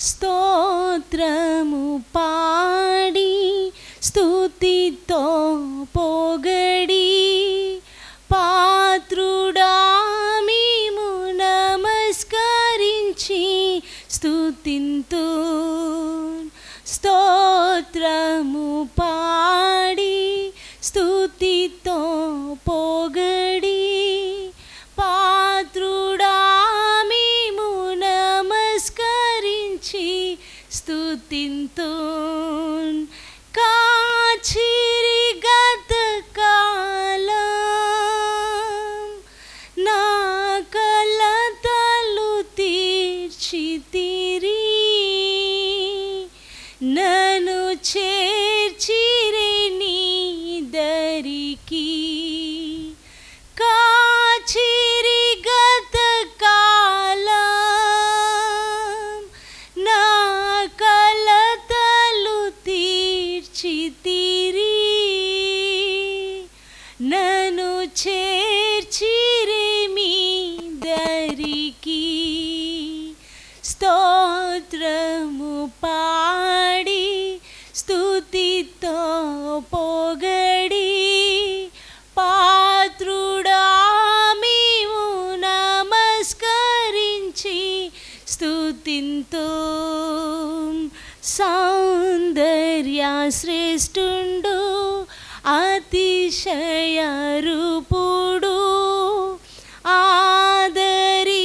స్తోత్రము పాడి స్తుతితో పొగడి పాత్రుడా మేము నమస్కరించి స్తుతింతు. స్తోత్రము పాడి స్తుతితో పొగడి పాత్రుడా మేము నమస్కరించి స్తుతింతు. కాచిరి గత కాలం నా కలతలు తీర్చితిరి, నన్ను చేర్చిరి నీ దరికి. కాచిరి గత కాలం నా కలతలు తీర్చితిరి, నన్ను చేర్చిరి మీ దరికి. స్తోత్రము పాడి స్తుతితో పొగడి పాత్రుడా మేము నమస్కరించి స్తుతింతు. సౌందర్య శ్రేష్ఠుండు అతిశయ రూపుడు ఆదరించు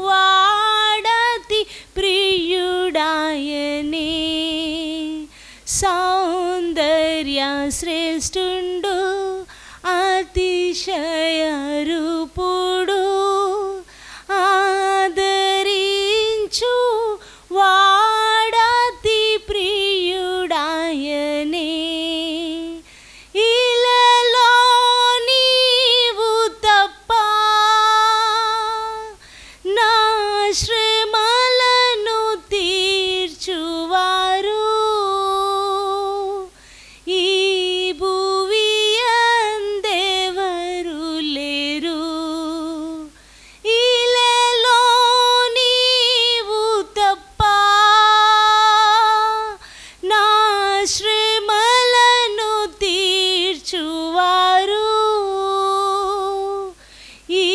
వాడతి ప్రియుడాయనే. సౌందర్య శ్రేష్ఠుండు అతిశయ రూపుడు ఆదరించు వాడతి ప్రియుడాయనే. ఇలలో నీవు తప్ప నా శ్రమలను తీర్చువారు ఈ భువి అందెవరు లేరు. ఇలలో నీవు తప్ప నా శ్రమలను తీర్చువారు ఈ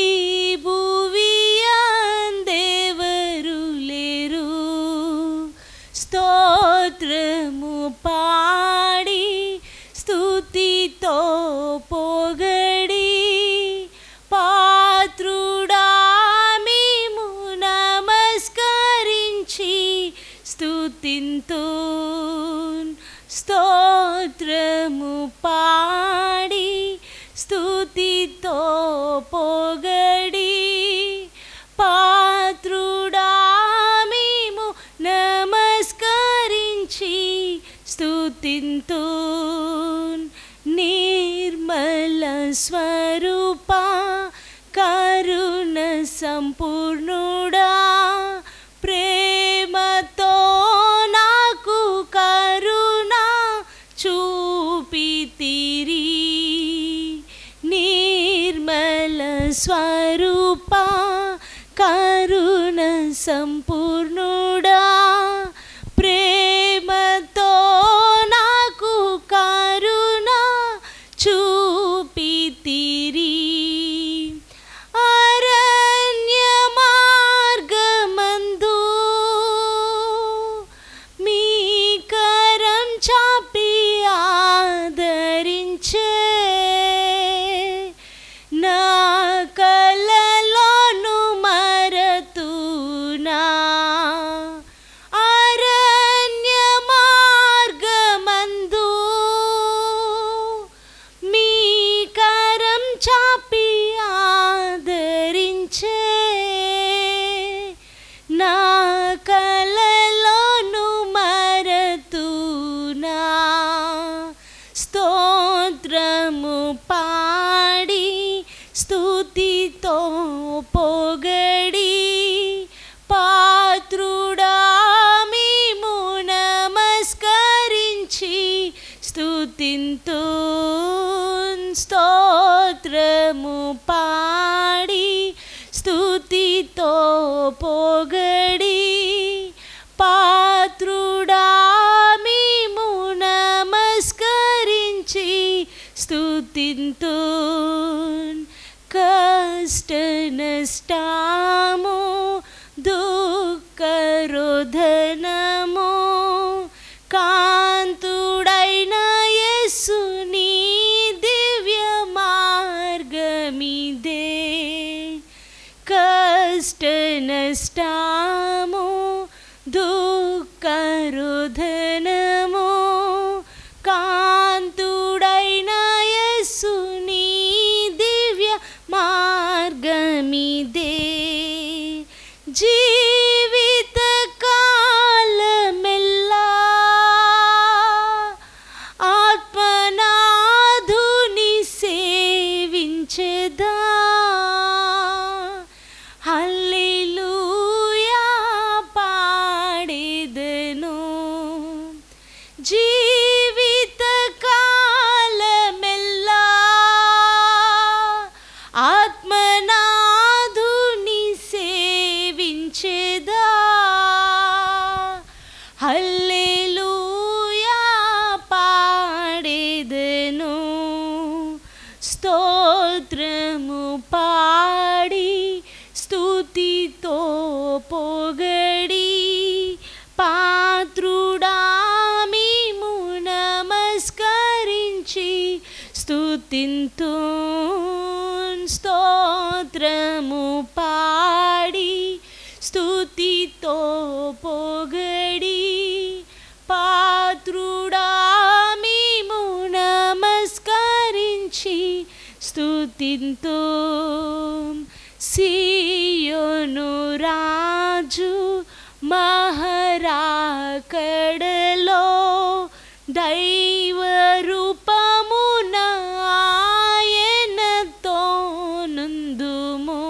భువి అందెవరు లేరు. స్తోత్రము పాడి స్తుతితో పొగడి పాత్రుడా మేము నమస్కరించి స్తుతింతు. స్తోత్రము పాడి స్తుతితో పొగడి పాత్రుడా మేము నమస్కరించి స్తుతింతు. నిర్మల స్వరూప కరుణ సంపూర్ణుడా ప్రేమతో నాకు కరుణ చూపితిరి. నిర్మల స్వరూప కరుణ సంపూర్ణుడా ప్రేమతో నాకు కరుణ చూపితిరి. అరణ్య మార్గమందు మీ కరం చాపి ఆదరించే నా కలలోను మరతునా. అరణ్య మార్గమందు మీ కరం చాపి ఆదరించే నా కలలోను మరతునా. స్తోత్రము పాడి స్తుతితో పొగడి పాత్రుడా మేము నమస్కరించి స్తుతింతు. స్తోత్రము పాడి స్తుతితో పొగడి దుఃఖరోధనము కాంతుడైన యేసుని దివ్య మార్గమిదే కష్ట నష్టము దుఃఖరోధనము కాంతుడైన యేసుని దివ్య మార్గమిదే జీవిత కాలమెల్లా ఆత్మనాథుని సేవించెదా హల్లెలూయా పాడెదను జీవిత కాలమెల్లా ఆత్మనాథుని సేవించెదా హల్లెలూయా పాడెదను స్తోత్రము పాడి స్తుతితో పొగడి పాత్రుడా మేము నమస్కరించి స్తుతింతు స్తోత్రము పాడి స్తుతితో పొగడి పాత్రుడా మేము నమస్కరించి స్తుతింతు సియోను రాజు మహరాకడలో దైవ రూపమున ఆయనతో నందుము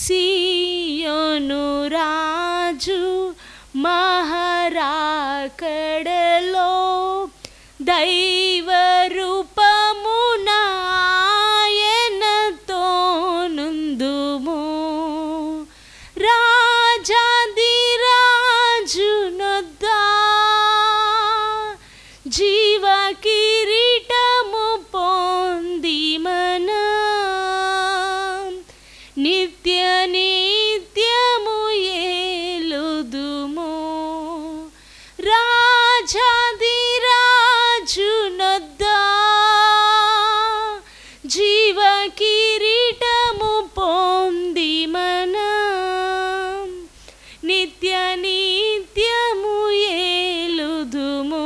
సియోను రాజు మహరాకడలో దైవ రూపమున ఆయనతో నందుము రాజాదిరాజునొద్దా జీవ కిరీటము పొంది మనం నిత్య నిత్యము ఏలుదుము రాజాదిరాజునొద్దా జీవ కిరీటము పొంది మనం నిత్య నిత్యము ఏలుదుము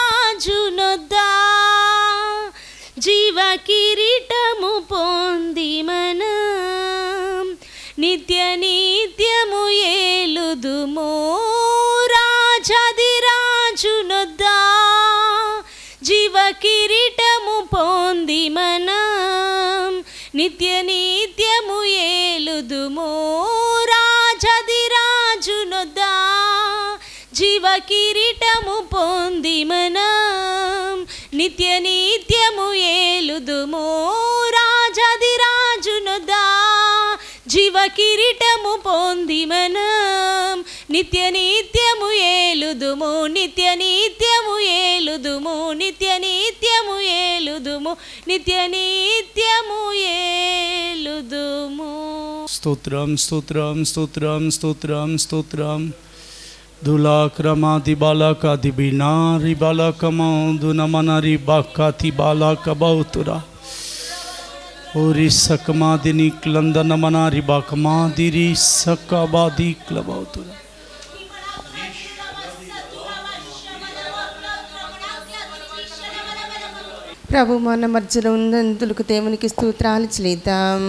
రాజాదిరాజునొద్దా జీవ కిరీటము పొంది మనం నిత్య నిత్యము ఏలుదుము రాజాదిరాజునొద్దా జీవ కిరీటము పొంది మనం నిత్య నిత్యము ఏలుదుము రాజాదిరాజునొద్దా జీవ కిరీటము పొంది మనం నిత్య నిత్యము ఏలుదుము రాజాదిరాజునొద్దా జీవ కిరీటము పొంది మనం నిత్య నిత్యము ఏలుదుము నిత్య నిత్యము ఏలుదుము నిత్య నిత్యము ఏలుదుము నిత్య నిత్యము ఏలుదుము స్తోత్రం స్తోత్రం స్తోత్రం స్తోత్రం స్తోత్రం దులాక్రమాది బాలకాది బినారి బాలకమౌదు నమనరి బాకాతి బాలకబౌతురా ఓరి సకమాదిని క్లందన మనారి బాకమాదిరి సకబాది క్లబౌతురా ప్రభు మన మధ్యలో ఉన్నందులకు దేవునికి స్తోత్రాలు చెల్లిద్దాం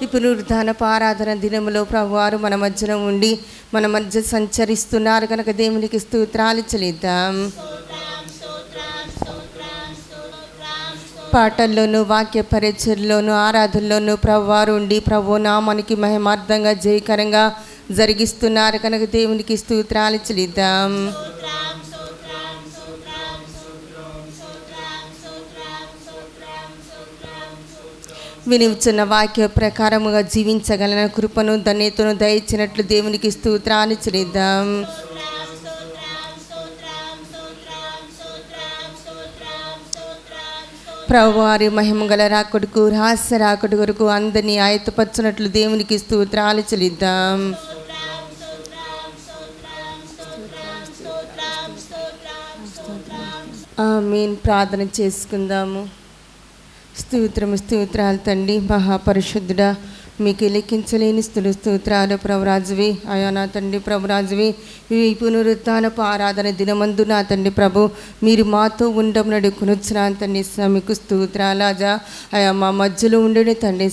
ఈ పునరుద్ధానపు ఆరాధన దినములో ప్రభువారు మన మధ్యలో ఉండి మన మధ్య సంచరిస్తున్నారు కనుక దేవునికి స్తోత్రాలు చెల్లిద్దాం పాటల్లోనూ వాక్య పరిచర్లోనూ ఆరాధనలోనూ ప్రభువారు ఉండి ప్రభు నామానికి మహిమార్థంగా జయకరంగా జరిగిస్తున్నారు కనుక దేవునికి స్తోత్రాలు చెల్లిద్దాం వినిచున్న వాక్య ప్రకారముగా జీవించగలన కృపను ధన్యతను దయచినట్లు దేవునికి స్తోత్రాన్ని చెల్లిద్దాం. ప్రభువారి మహిమ గల రాకడకు రహస్య రాకడ వరకు అందరినీ ఆయత్తపరచునట్లు దేవునికి స్తోత్రాలు చెల్లిద్దాం. ఆమేన్. ప్రార్థన చేసుకుందాము. స్తోత్రాలు తండ్రి, మహాపరిశుద్ధుడా, మీకు లెక్కించలేని స్తోత్రాలు ప్రభురాజువి. అయా నా తండ్రి ప్రభురాజువి, ఈ పునరుత్థానపు ఆరాధన దినమందు నా తండ్రి ప్రభు మీరు మాతో ఉండమని కొనొచ్చిన తండ్రి మీకు స్తోత్రాలాజా. అయా మా మధ్యలో ఉండని తండ్రి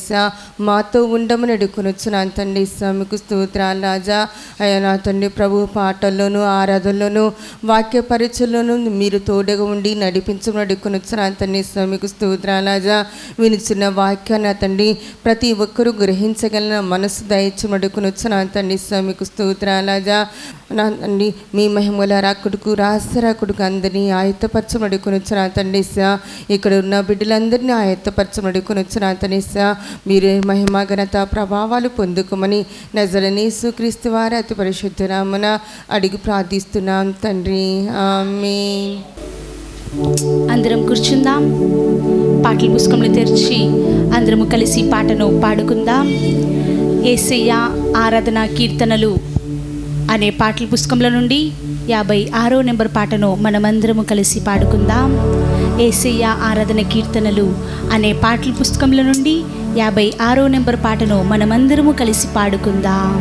మాతో ఉండమని కొనొచ్చిన తండ్రి మీకు స్తోత్రాలాజా. అయా నా తండ్రి ప్రభు పాటల్లోనూ ఆరాధనలోనూ వాక్య పరిచయంలోనూ మీరు తోడుగా ఉండి నడిపించమని కొనొచ్చిన తండ్రి మీకు స్తోత్రాలాజా. వినిచిన వాక్యాన్ని తండ్రి ప్రతి ఒక్కరూ గ్రహించగలన మనసు దయచమడుకుని వచ్చిన తండ్రి మీకు స్తోత్రాలాజా. నా తండ్రి మీ మహిమల రాకుడుకు రహస్య రాకుడుకు అందరినీ ఆయత్తపరచమడుకుని వచ్చిన తండ్రి ఇక్కడ ఉన్న బిడ్డలందరినీ ఆయత్తపరచమడుకుని వచ్చిన తండ్రి మీరే మహిమ ఘనత ప్రభావాలు పొందుకోమని నజరేయుడైన యేసుక్రీస్తు వారి అతి పరిశుద్ధ నామమున అడిగి ప్రార్థిస్తున్నాం తండ్రి. ఆమేన్. అందరం కూర్చుందాం. పాటల పుస్తకంలో తెరిచి అందరము కలిసి పాటను పాడుకుందాం. యేసయ్య ఆరాధన కీర్తనలు అనే పాటల పుస్తకంలో నుండి 56వ నెంబర్ పాటను మనమందరము కలిసి పాడుకుందాం. యేసయ్య ఆరాధన కీర్తనలు అనే పాటల పుస్తకంలో నుండి 56వ నెంబర్ పాటను మనమందరము కలిసి పాడుకుందాం.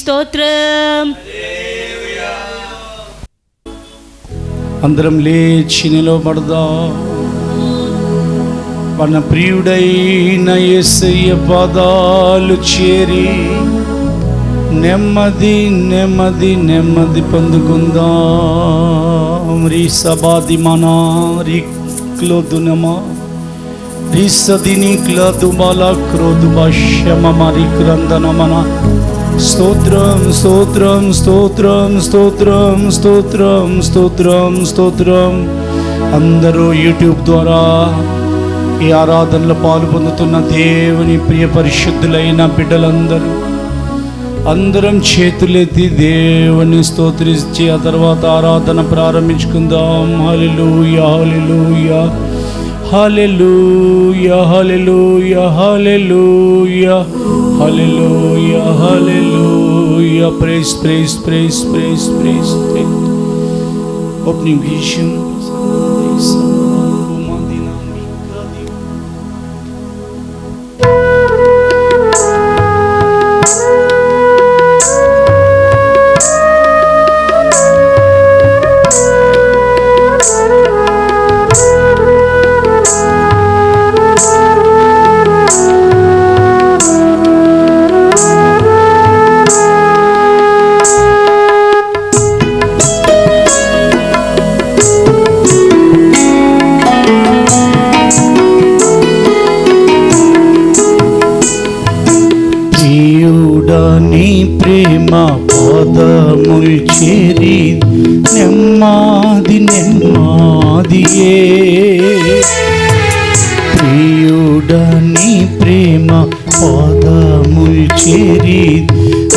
స్తోత్రం. అందరం లేచి నిలబడదాం. మన ప్రియుడైన యేసయ్య పాదాలు చేరి నెమ్మది నెమ్మది నెమ్మది పొందుకుందాం. రీ సబాది మనా రీ క్లోదునమా రీ సదిని క్లదు బాల క్రోదు భాష్యమ మరి క్రందనమన. స్తోత్రం స్తోత్రం స్తోత్రం స్తోత్రం స్తోత్రం స్తోత్రం స్తోత్రం. అందరూ యూట్యూబ్ ద్వారా ఈ ఆరాధనలో పాలు పొందుతున్న దేవుని ప్రియ పరిశుద్ధులైన బిడ్డలందరూ అందరం చేతులెత్తి దేవుని స్తోత్రించి ఆ తర్వాత ఆరాధన ప్రారంభించుకుందాం. Hallelujah hallelujah hallelujah hallelujah hallelujah hallelujah hallelujah. Praise praise praise praise praise. Opening విషయం నీ ప్రేమ పదముల్ చేరి నెమ్మది నెమ్మదియే. ప్రియుడా నీ ప్రేమ పదముల్ చేరి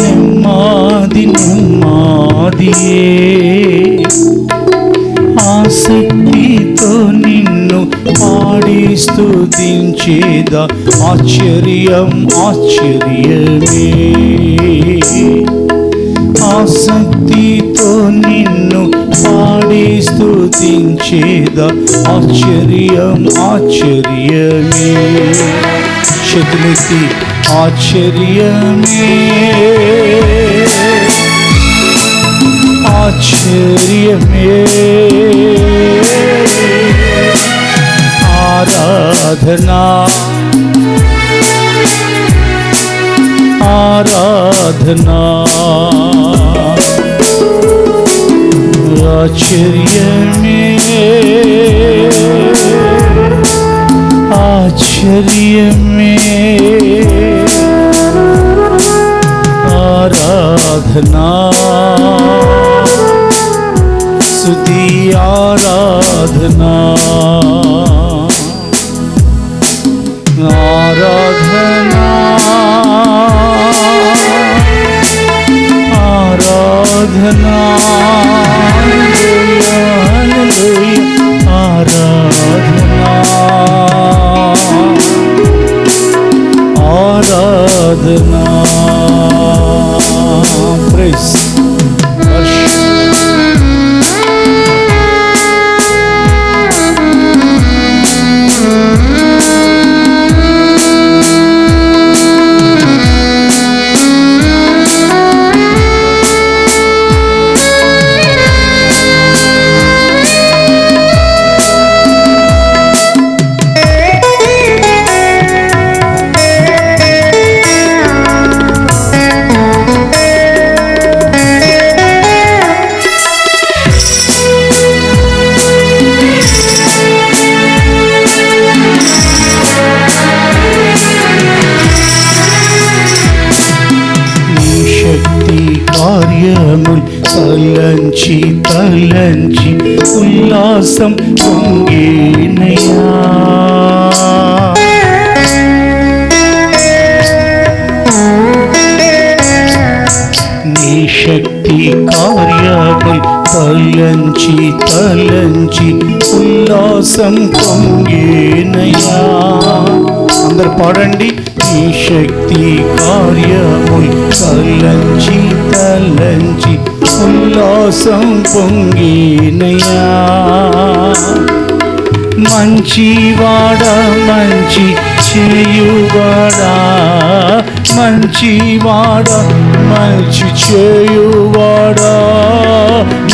నెమ్మది నెమ్మదియే. ఆసక్తితో నిన్ను పాడి స్తుతించేదా ఆశ్చర్యం ఆశ్చర్యమే. ఆసక్తితో నిన్ను పాడి స్తుతించేదా ఆశ్చర్యం ఆశ్చర్యమే. చేతులెత్తి ఆశ్చర్యమే ఆశ్చర్యమే. ఆరాధనా ఆరాధనా ఆశ్చర్యమే ఆశ్చర్యమే. ఆరాధనా స్తుతి ఆరాధనా ఆరాధనా ఆరాధనా ఆరాధనా ఆరాధనా. ప్రైజ్ కార్యముల్ తలంచి తలంచి ఉల్లాసం పొంగేనయ్యా. నీ శక్తి కార్యముల్ తలంచి తలంచి ఉల్లాసం పొంగేనయ్యా. అందరు పాడండి. నీ శక్తి కార్యముల్ తలంచి తలంచి ఉల్లాసం పొంగేనయ్యా. మంచివాడ మంచి చేయువాడా మంచివాడా మంచి చేయువాడా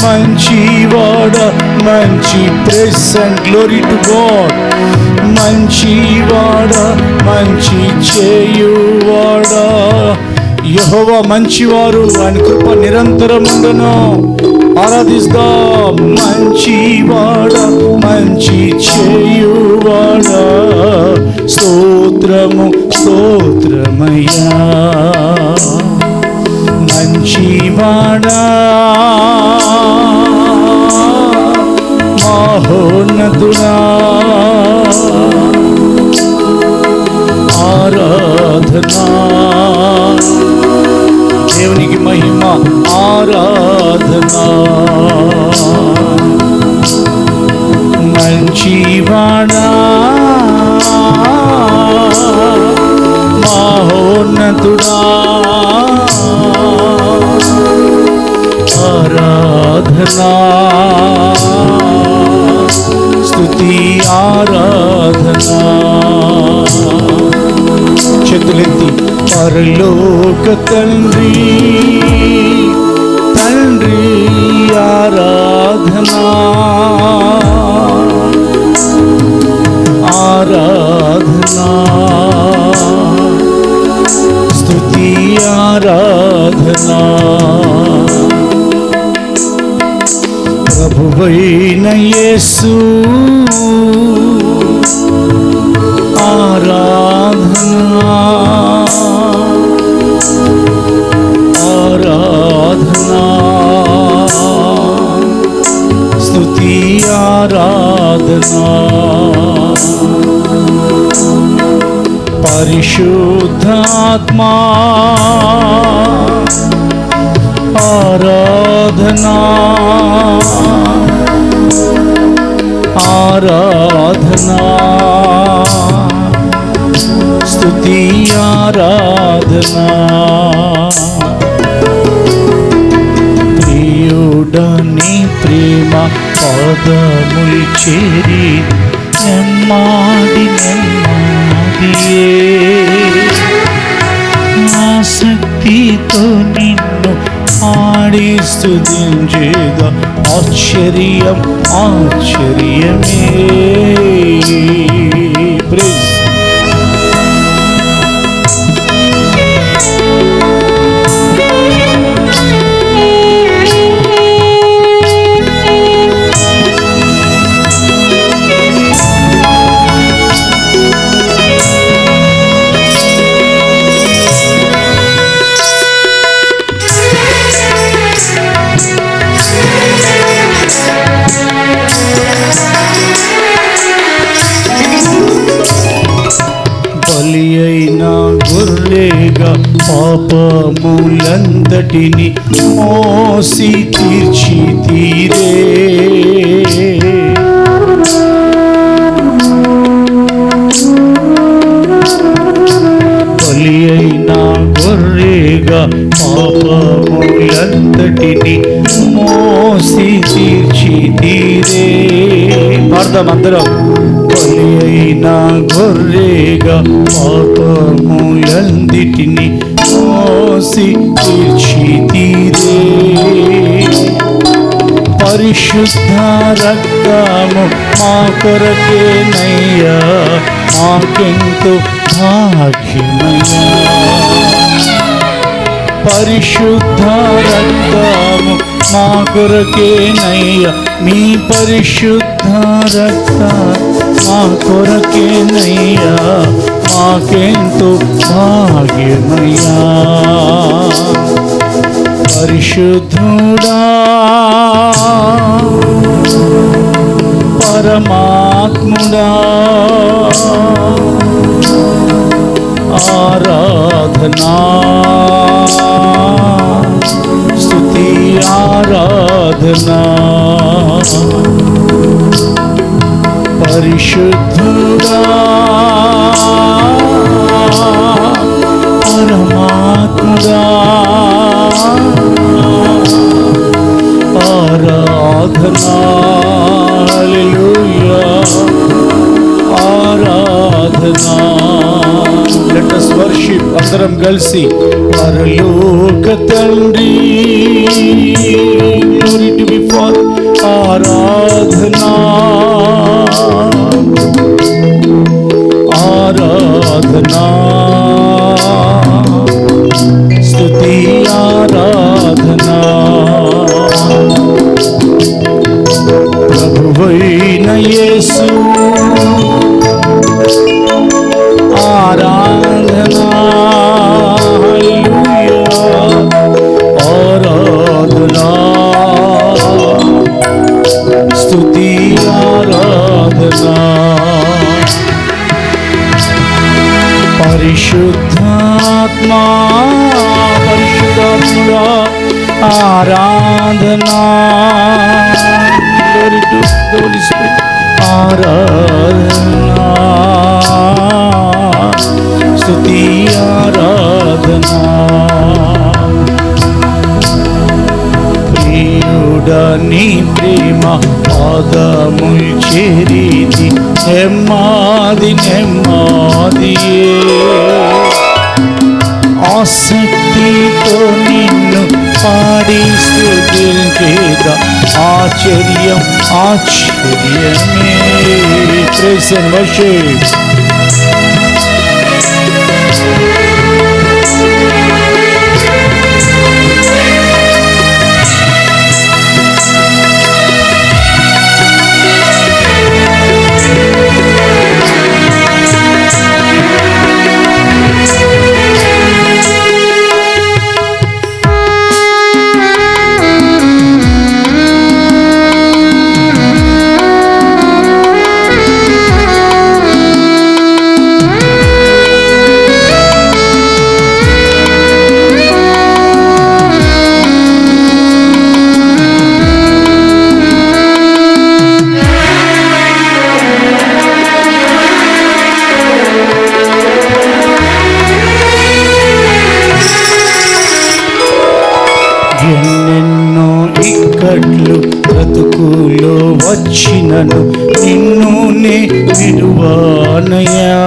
మంచివాడా మంచి praise and glory to God మంచివాడా మంచి చేయువాడా యెహోవా మంచివారు, ఆయన కృప నిరంతరం ఉండును. ఆరాధిస్తాం. మంచివాడా మంచి చేయువాడా స్తోత్రము స్తోత్రమయ్యా. మంచివాడా మహోన్నతుడా ఆరాధనా దేవునికి మహిమ ఆరాధనా. మంచివాడా మహోన్నతుడా ఆరాధనా స్తుతి ఆరాధనా. చేతులెత్తి పరలోక తండ్రి తండ్రి ఆరాధనా ఆరాధనా స్తుతి ఆరాధనా. ప్రభువైన యేసు ఆరాధనా ఆరాధనా స్తుతి ఆరాధనా. పరిశుద్ధాత్మా ఆరాధనా ఆరాధనా స్తుతి ఆరాధనా. ప్రియుడని ప్రేమ పాదముల్ చేరి నెమ్మాడి నెమ్మదియే ఆసక్తితో నిన్ను ఆడి స్తుతించేదా ఆశ్చర్యం ఆశ్చర్యమే. ప్రైజ్. బలి అయిన గొర్రెగా పాపములంతటిని మోసి తీర్చి తీరే. బలి అయిన గొర్రెగా పాపములంతటిని మోసి తీర్చి తీరే. పాడదాం అందరం. బలి అయిన గొర్రెగా పాపములందిటిని మోసి తీర్చి తీరే. పరిశుద్ధ రక్తము మా కొరకేనయ్యా మాకెంతో భాగ్యమయ్యా. పరిశుద్ధ రక్తము మా కొరకేనయ్యా మీ పరిశుద్ధ రక్త మా కొరకేనయ్యా మాకెంతో భాగ్యమయ్యా. పరిశుద్ధుడా పరమాత్ముడా ఆరాధనా స్తుతి ఆరాధనా. పరిశుద్ధుడా పరమాత్ముడా ఆరాధనా. హల్లెలూయా ఆరాధనా. us worship అందరం కలిసి పరలోక తండ్రి glory to be Father ఆరాధనా ఆరాధనా స్తుతి ఆరాధనా ప్రభువైన యేసు ఆరాధనా హల్లెలూయా ఆరాధనా స్తుతి ఆరాధనా పరిశుద్ధాత్మా పరిశుద్ధాత్ముడా ఆరాధనా glory to the Holy Spirit ఆరాధనా స్తుతి ఆరాధనా ప్రియుడా నీ ప్రేమ పాదముల్ చేరితి నెమ్మది నెమ్మదియే ఆసక్తితో నిన్ను పాడి స్తుతించేదా ఆశ్చర్యం ఆశ్చర్యమే praise and worship ఎన్నెన్నో ఇక్కట్లు బ్రతుకులో వచ్చినను నిన్ను నే విడువానయ్యా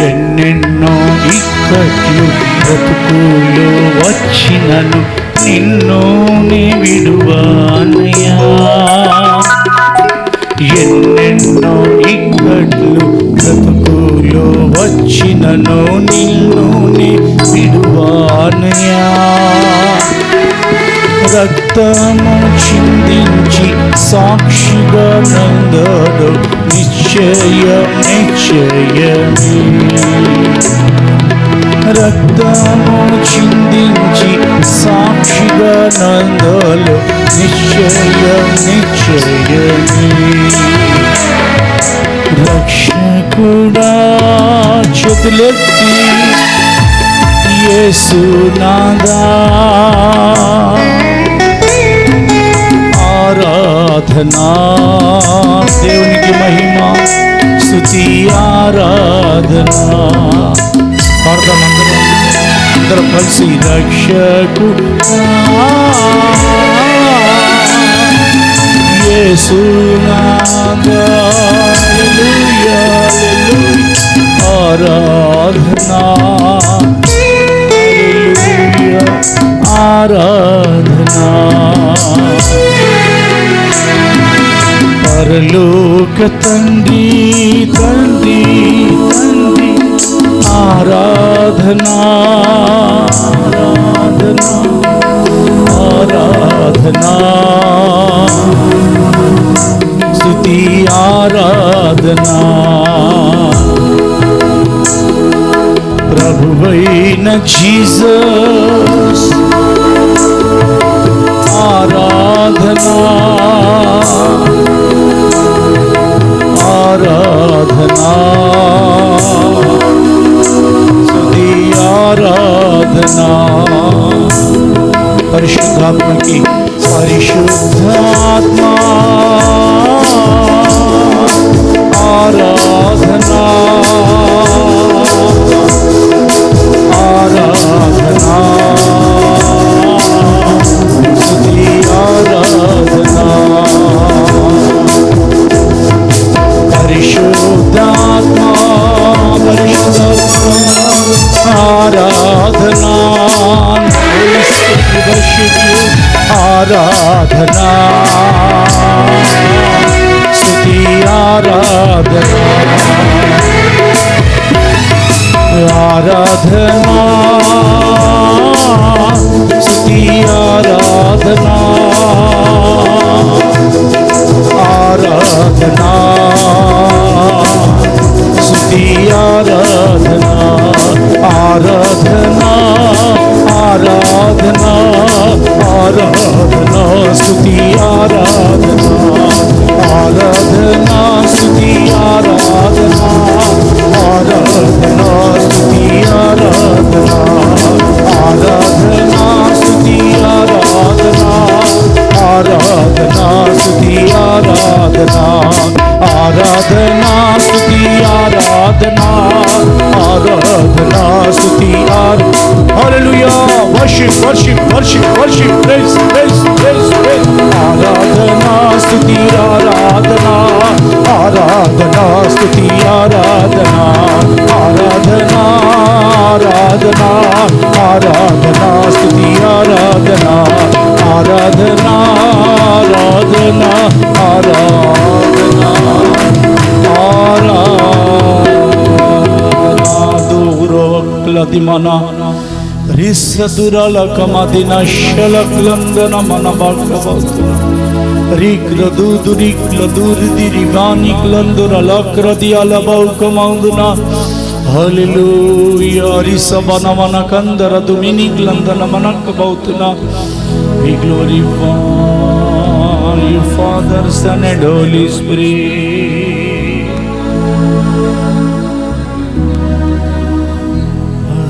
ఎన్నెన్నో ఇక్కట్లు బ్రతుకులో వచ్చినను నిన్ను నే విడువానయ్యా ఎన్నెన్నో ఇక్కట్లు బ్రతుకులో వచ్చినను నిన్ను నే విడువానయ్యా రక్తము చిందించి సాక్షిగా నందడు నిశ్చయం నిశ్చయమే రక్తము చిందించి సాక్షిగా నందలు నిశ్చయం నిశ్చయమే రక్షకుడా చేతులెత్తి యేసునాదా ఆరాధనా దేవునికి మహిమ స్తుతి ఆరాధనా పాడదాం అందరం కలిసి రక్షకుడా యేసునాదా హల్లెలూయా హల్లెలూయా ఆరాధనా హల్లెలూయా ఆరాధనా పరలోక తండ్రి తండ్రి తండ్రి ఆరాధనా ఆరాధనా ఆరాధనా స్తుతి ఆరాధనా ప్రభువైన జీసస్ ఆరాధనా ఆరాధనా స్తుతి ఆరాధనా పరిశుద్ధాత్మకి పరిశుద్ధాత్మా ఆరాధనా ఆరాధనా స్తుతి ఆరాధనా ఆరాధనా Holy Spirit, we worship you. ఆరాధనా స్తుతి ఆరాధనా ఆరాధనా స్తుతి ఆరాధనా ఆరాధనా స్తుతి ఆరాధనా ఆరాధనా ఆరాధనా ఆరాధనా స్తుతి ఆరాధనా ఆరాధనా స్తుతి ఆరాధనా ఆరాధనా స్తుతి ఆరాధనా ఆరాధనా స్తుతి ఆరాధనా ఆరాధనా స్తుతి ఆరాధనా ఆరాధనా స్తుతి ఆరాధనా ఆరాధనా స్తుతి hallelujah worship worship worship worship praise praise praise praise ఆరాధనా స్తుతి ఆరాధనా ఆరాధనా స్తుతి ఆరాధనా ఆరాధనా ఆరాధనా ఆరాధనా స్తుతి ఆరాధనా ఆరాధనా ఆరాధనా ఆరాధనా ఆరాధనా దూరవక్లదిమన రిస్సదురల కమదిన శలక్లందన మన భాగవతున రిక్లదూదు రిక్లదూరిది రివానిక్లందుర లక్రది అలబౌకమౌదున హల్లెలూయా రిసబనవన కందర దుమినిక్లందన మనకబౌతున we glorify you Father Son and Holy Spirit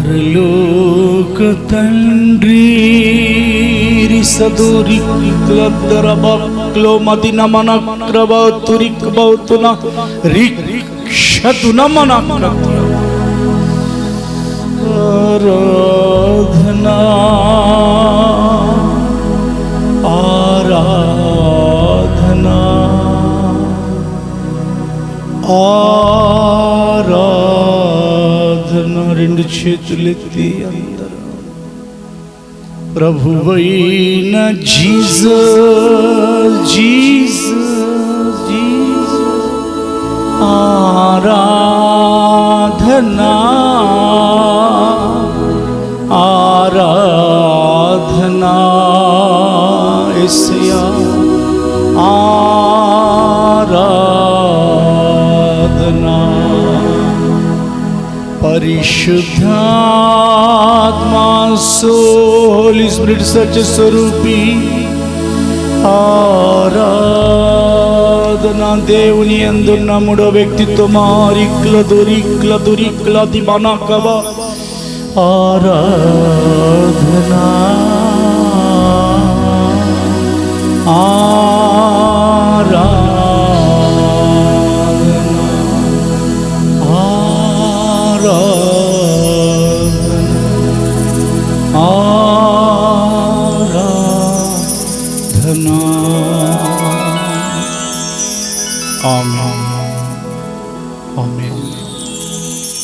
పరలోక తండ్రి రిసదురి క్లద్దరబక్లో మదిన మనక్రబతురిక్ బౌతున రిక్షతున మనక్రత్య ఆరాధనా ఆరాధనా ఆరాధనా రెండు చేతులెత్తి అందరూ ప్రభువైన జీసస్ జీసస్ జీసస్ ఆరాధనా ఆరాధనా యేసయ్యా ఆరాధనా పరిశుద్ధాత్మా హోలీ స్పిరిట్ సత్య స్వరూపి ఆరాధనా దేవుని యందున్న మూడో వ్యక్తిత్వమా రిక్లదురిక్లదురిక్లది మనకవ ఆరాధనా ఆరాధనా ఆరాధనా ఆరాధనా ఆమేన్ ఆమేన్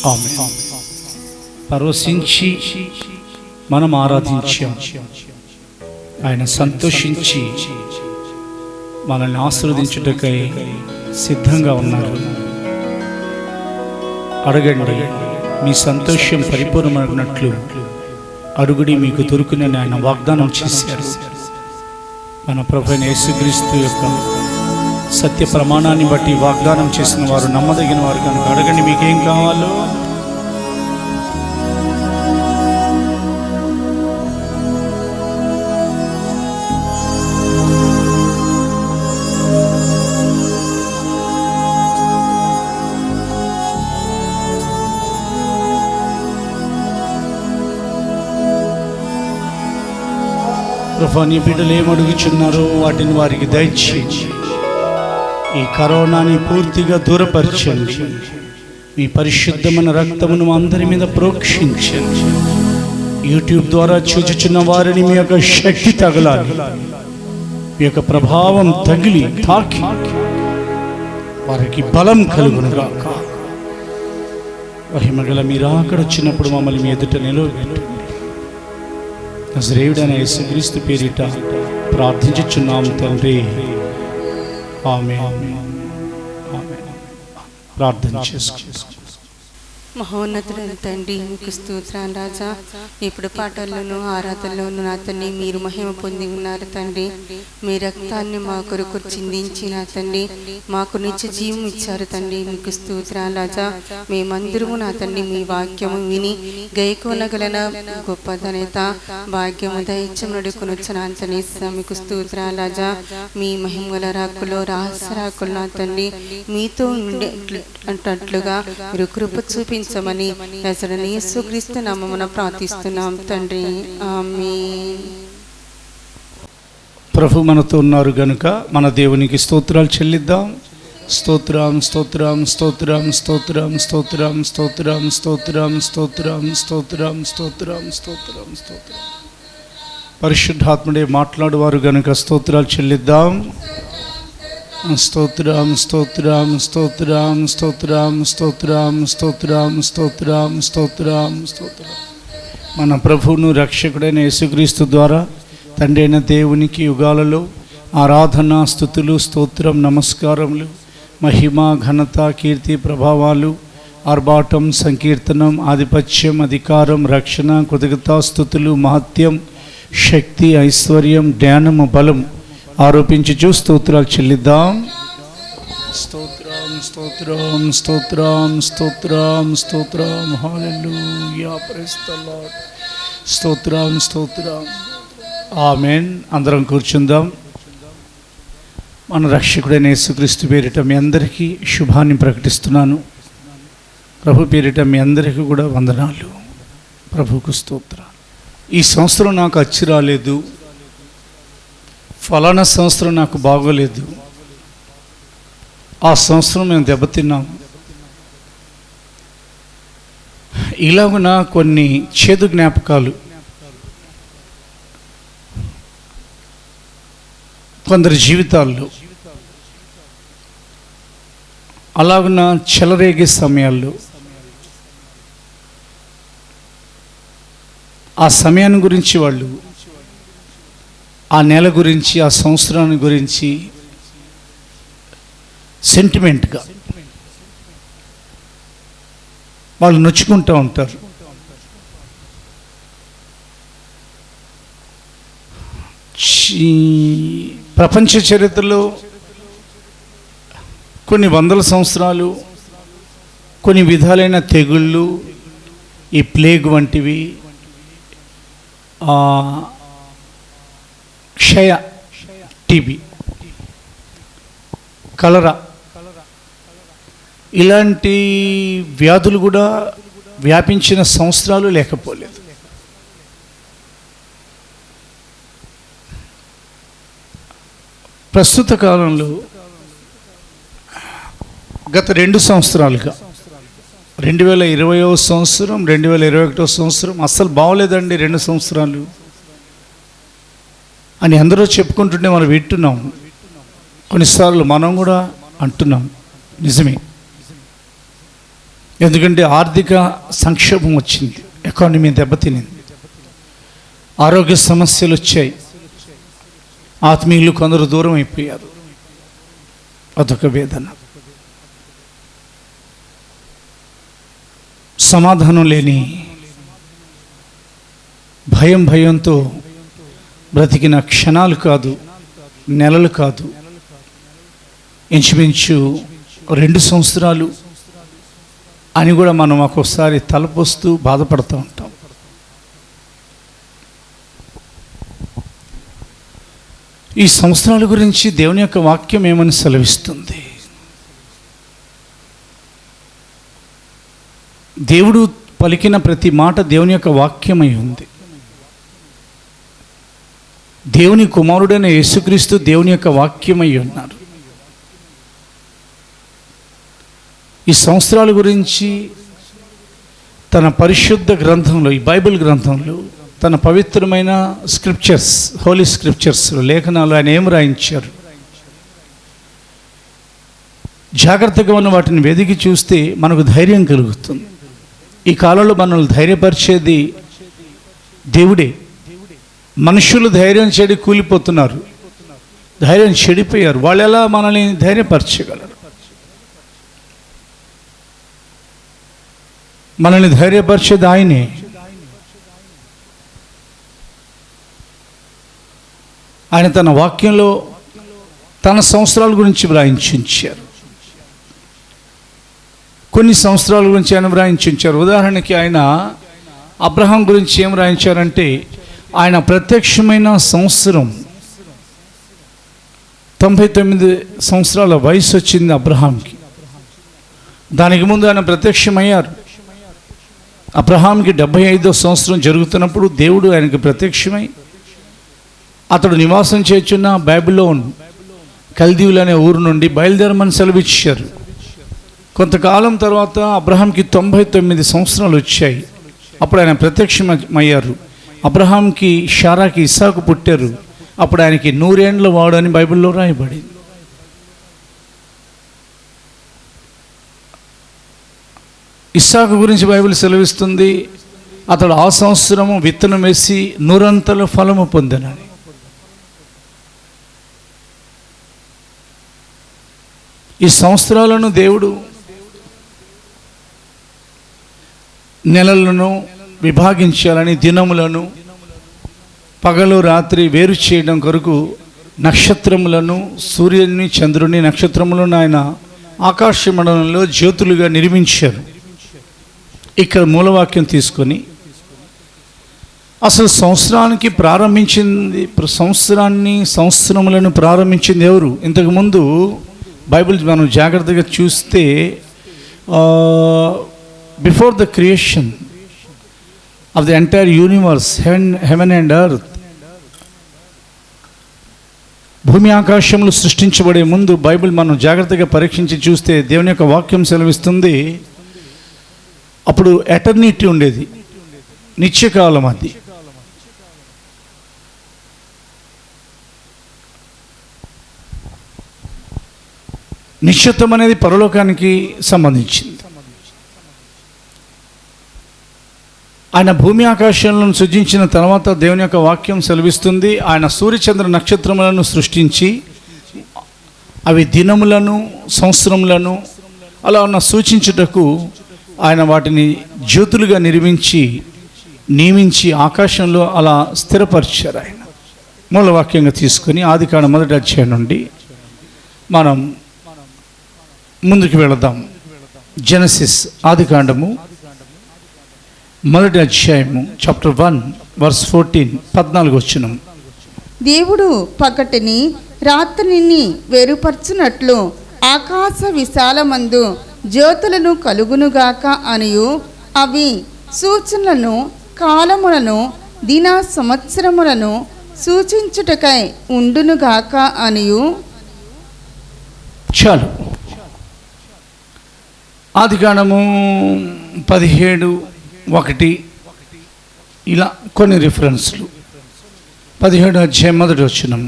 ఆమేన్ పరవశించి మనం ఆరాధించాం ఆయన సంతోషించి మనల్ని ఆశీర్వదించుటకై సిద్ధంగా ఉన్నారు అడగండి మీ సంతోషం పరిపూర్ణమైనట్లు అడుగుడి మీకు దొరుకునని ఆయన వాగ్దానం చేశారు మన ప్రభువైన యేసుక్రీస్తు యొక్క సత్య ప్రమాణాన్ని బట్టి వాగ్దానం చేసిన వారు నమ్మదగిన వారు కనుక అడగండి మీకేం కావాలో ప్రభువా నీ బిడ్డలు ఏమడుగుచున్నారో వాటిని వారికి దయచేసి ఈ కరోనాని పూర్తిగా దూరపరచండి మీ పరిశుద్ధమైన రక్తమును అందరి మీద ప్రోక్షించండి యూట్యూబ్ ద్వారా చూచుచున్న వారిని మీ యొక్క శక్తి తగలాలి మీ యొక్క ప్రభావం తగిలి తాకి వారికి బలం కలుగునుగాక మహిమగల మీరు అక్కడ వచ్చినప్పుడు మమ్మల్ని మీ ఎదుట నిలవబెట్టండి. నజరేయుడైన యేసుక్రీస్తు పేరిట ప్రార్థించుచున్నాము తండ్రి, ఆమేన్. ప్రార్థన చేసుకుంటాం. మహోన్నతుడైన తండ్రి, మీకు స్తోత్రాలు రాజా. ఇప్పుడు పాటల్లోనూ ఆరాధనలోనూ నా తండ్రి మీరు మహిమ పొంది ఉన్నారు తండ్రి. మీ రక్తాన్ని మా కొరకు చిందించిన తండ్రి మాకు నిత్య జీవం ఇచ్చారు తండ్రి. మీకు స్తోత్రాలు రాజా. మేమందరము నా తండ్రి మీ వాక్యము విని గైకోనగలన గొప్ప ధన్యత భాగ్యము దైత్యం నడుకొనొచ్చిన తండ్రి. మీకు స్తోత్రాలు రాజా. మీ మహిమగల రాకులో రహస్య రాకులు నా తండ్రి మీతో ఉండే అంటట్లుగా మీరు కృప చూపించమని నజరేయుడైన యేసుక్రీస్తు నామమున ప్రార్థిస్తున్నాం తండ్రి, ఆమేన్. ప్రభు మనతో ఉన్నారు గనుక మన దేవునికి స్తోత్రాలు చెల్లిద్దాం. స్తోత్రం స్తోత్రం స్తోత్రం స్తోత్రం స్తోత్రం స్తోత్రం స్తోత్రం స్తోత్రం స్తోత్రం స్తోత్రం స్తోత్రం స్తోత్రం. పరిశుద్ధాత్ముడే మాట్లాడువారు గనుక స్తోత్రాలు చెల్లిద్దాం. స్తోత్రం స్తోత్రం స్తోత్రం స్తోత్రం స్తోత్రం స్తోత్రం స్తోత్రం స్తోత్రం స్తోత్రం. మన ప్రభువును రక్షకుడైన యేసుక్రీస్తు ద్వారా తండ్రి అయిన దేవునికి యుగాలలో ఆరాధన స్తుతులు స్తోత్రం నమస్కారములు మహిమ ఘనత కీర్తి ప్రభావాలు ఆర్భాటం సంకీర్తనం ఆధిపత్యం అధికారం రక్షణ కృతజ్ఞతా స్తుతులు మహత్యం శక్తి ఐశ్వర్యం జ్ఞానము బలం ఆరోపించుచు స్తోత్రాలు చెల్లిద్దాం. స్తోత్రం స్తోత్రం స్తోత్రం స్తోత్రం స్తోత్రం హల్లెలూయా ప్రైజ్ ది లార్డ్. స్తోత్రం స్తోత్రం. ఆమేన్. అందరం కూర్చుందాం. మన రక్షకుడైన యేసుక్రీస్తు పేరిట మీ అందరికీ శుభాన్ని ప్రకటిస్తున్నాను. ప్రభు పేరిట మీ అందరికీ కూడా వందనాలు. ప్రభువుకు స్తోత్రాలు. ఈ సంవత్సరం నాకు అచ్చి రాలేదు, ఫలానా సంవత్సరం నాకు బాగోలేదు, ఆ సంవత్సరం మేము దెబ్బతిన్నాము, ఇలాగున కొన్ని చేదు జ్ఞాపకాలు కొందరి జీవితాల్లో అలాగున చెలరేగే సమయాల్లో ఆ సమయాన్ని గురించి వాళ్ళు ఆ నెల గురించి ఆ సంవత్సరాన్ని గురించి సెంటిమెంట్గా వాళ్ళు నొచ్చుకుంటూ ఉంటారు. ప్రపంచ చరిత్రలో కొన్ని వందల సంవత్సరాలు కొన్ని విధాలైన తెగుళ్ళు, ఈ ప్లేగ్ వంటివి, క్షయ, టీబీ, కలరా ఇలాంటి వ్యాధులు కూడా వ్యాపించిన సంవత్సరాలు లేకపోలేదు. ప్రస్తుత కాలంలో గత 2 సంవత్సరాలుగా 2020వ సంవత్సరం 2021వ సంవత్సరం అస్సలు బాగోలేదండి 2 సంవత్సరాలు అని అందరూ చెప్పుకుంటుంటే మనం వింటున్నాం. కొన్నిసార్లు మనం కూడా అంటున్నాం, నిజమే. ఎందుకంటే ఆర్థిక సంక్షోభం వచ్చింది, ఎకానమీ దెబ్బతినింది, ఆరోగ్య సమస్యలు వచ్చాయి, ఆత్మీయులు కొందరు దూరం అయిపోయారు. అదొక వేదన. సమాధానం లేని భయంతో బ్రతికిన క్షణాలు కాదు, నెలలు కాదు, ఇంచుమించు 2 సంవత్సరాలు అని కూడా మనం ఒక్కొక్కసారి తలపోస్తూ బాధపడుతూ ఉంటాం. ఈ సంవత్సరాల గురించి దేవుని యొక్క వాక్యం ఏమని సెలవిస్తుంది? దేవుడు పలికిన ప్రతి మాట దేవుని యొక్క వాక్యమై ఉంది. దేవుని కుమారుడైన యేసుక్రీస్తు దేవుని యొక్క వాక్యమై ఉన్నారు. ఈ సంవత్సరాల గురించి తన పరిశుద్ధ గ్రంథంలో, ఈ బైబిల్ గ్రంథంలో, తన పవిత్రమైన స్క్రిప్చర్స్, హోలీ స్క్రిప్చర్స్, లేఖనాలు ఆయన ఏం రాయించారు? జాగ్రత్తగా మనం వాటిని వెదికి చూస్తే మనకు ధైర్యం కలుగుతుంది. ఈ కాలంలో మనల్ని ధైర్యపరిచేది దేవుడే. మనుషులు ధైర్యం చెడి కూలిపోతున్నారు, ధైర్యం చెడిపోయారు. వాళ్ళు ఎలా మనల్ని ధైర్యపరచగలరు? మనల్ని ధైర్యపరిచేది ఆయనే. ఆయన తన వాక్యంలో తన సంవత్సరాల గురించి వ్రాయించారు. కొన్ని సంవత్సరాల గురించి ఆయన వ్రాయించారు. ఉదాహరణకి ఆయన అబ్రహాం గురించి ఏం వ్రాయించారంటే, ఆయన ప్రత్యక్షమైన సంవత్సరం 99 సంవత్సరాల వయసు వచ్చింది అబ్రహాంకి. దానికి ముందు ఆయన ప్రత్యక్షమయ్యారు. అబ్రహాంకి 75వ సంవత్సరం జరుగుతున్నప్పుడు దేవుడు ఆయనకి ప్రత్యక్షమై అతడు నివాసం చేస్తున్న బైబిలోన్ కల్దీయులు అనే ఊరు నుండి బయలుదేరమని సెలవిచ్చారు. కొంతకాలం తర్వాత అబ్రహాంకి 99 సంవత్సరాలు వచ్చాయి. అప్పుడు ఆయన ప్రత్యక్షమయ్యారు. అబ్రహాంకి షారాకి ఇస్సాకు పుట్టారు. అప్పుడు ఆయనకి 100 ఏండ్ల వాడు అని బైబిల్లో రాయబడింది. ఇస్సాకు గురించి బైబిల్ సెలవిస్తుంది, అతడు ఆ సంవత్సరము విత్తనం వేసి 100 ఫలము పొందనని. ఈ సంవత్సరాలను దేవుడు నెలలను విభాగించాలని, దినములను పగలు రాత్రి వేరు చేయడం కొరకు నక్షత్రములను, సూర్యుని చంద్రుని నక్షత్రములను ఆయన ఆకాశ మండలంలో జ్యోతులుగా నిర్మించారు. ఇక్కడ మూలవాక్యం తీసుకొని అసలు సంవత్సరములను ప్రారంభించింది ఎవరు? ఇంతకుముందు బైబిల్ మనం జాగ్రత్తగా చూస్తే before the creation of the entire universe, heaven and earth, భూమి ఆకాశములు సృష్టించబడే ముందు బైబిల్ మనం జాగ్రత్తగా పరీక్షించి చూస్తే దేవుని యొక్క వాక్యం సెలవిస్తుంది, అప్పుడు ఎటర్నిటీ ఉండేది, నిత్యకాలం. అది నిశ్చితం అనేది పరలోకానికి సంబంధించింది. ఆయన భూమి ఆకాశాలను సృజించిన తర్వాత దేవుని యొక్క వాక్యం సెలవిస్తుంది, ఆయన సూర్యచంద్ర నక్షత్రములను సృష్టించి అవి దినములను, సంవత్సరములను అలా ఉన్న సూచించుటకు ఆయన వాటిని జ్యోతులుగా నియమించి ఆకాశంలో అలా స్థిరపరిచారు. ఆయన మూలవాక్యంగా తీసుకొని ఆదికాండం 1వ అధ్యాయం నుండి మనం ముందుకు వెళదాం. జెనసిస్, ఆదికాండము 1వ అధ్యాయము, చాప్టర్ 1 వర్స్ 14, 14 వచనం. దేవుడు పగటిని రాత్రిని వేరుపరచునట్లు ఆకాశ విశాలమందు జ్యోతులను కలుగునుగాక అనియు, అవి సూచనలను, కాలములను, దిన సంవత్సరములను సూచించుటకై ఉండునుగాక అనియు. చాలు. ఆదికాండము 17:1 ఇలా కొన్ని రిఫరెన్స్లు. 17వ అధ్యాయం 1వ వచనం.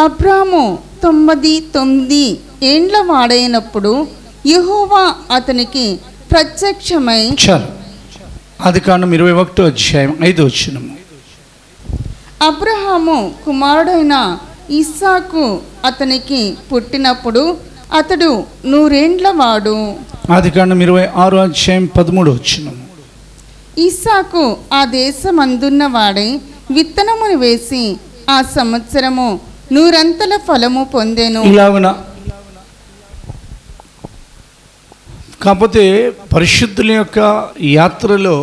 అబ్రాము 99 ఏండ్ల వాడైనప్పుడు యెహోవా అతనికి ప్రత్యక్షమై. చాలు. ఆదికాండం 21వ అధ్యాయం 5వ వచనం. అబ్రహాము కుమారుడైన ఇస్సాకు అతనికి పుట్టినప్పుడు అతడు 100 ఏండ్ల వాడు. ఆదికాండం 26వ అధ్యాయం 13వ వచనం. ఇస్సాకు ఆ దేశమందున్న వాడై విత్తనమును వేసి ఆ సంవత్సరము 100 ఫలము పొందెను. ఇలాగున కాకపోతే పరిశుద్ధుల యొక్క యాత్రలో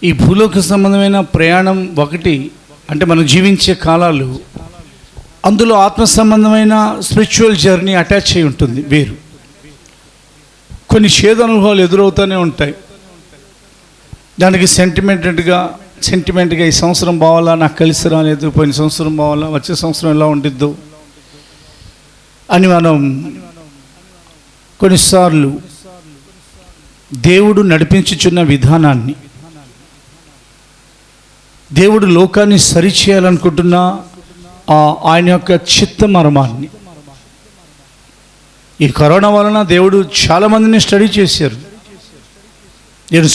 ఈ భూలోక సంబంధమైన ప్రయాణం ఒకటి, అంటే మనం జీవించే కాలాలు, అందులో ఆత్మ సంబంధమైన స్పిరిచువల్ జర్నీ అటాచ్ అయి ఉంటుంది. వేరు కొన్ని చేదు అనుభవాలు ఎదురవుతూనే ఉంటాయి. దానికి సెంటిమెంట్గా ఈ సంవత్సరం బావాలా, నాకు కలిసి రాలేదు, పోయిన సంవత్సరం బావాలా, వచ్చే సంవత్సరం ఎలా ఉండిద్దు అని మనం కొన్నిసార్లు దేవుడు నడిపించుచున్న విధానాన్ని, దేవుడు లోకాన్ని సరిచేయాలనుకుంటున్న ఆయన యొక్క చిత్త మర్మాన్ని ఈ కరోనా వలన దేవుడు చాలామందిని స్టడీ చేశారు. నేను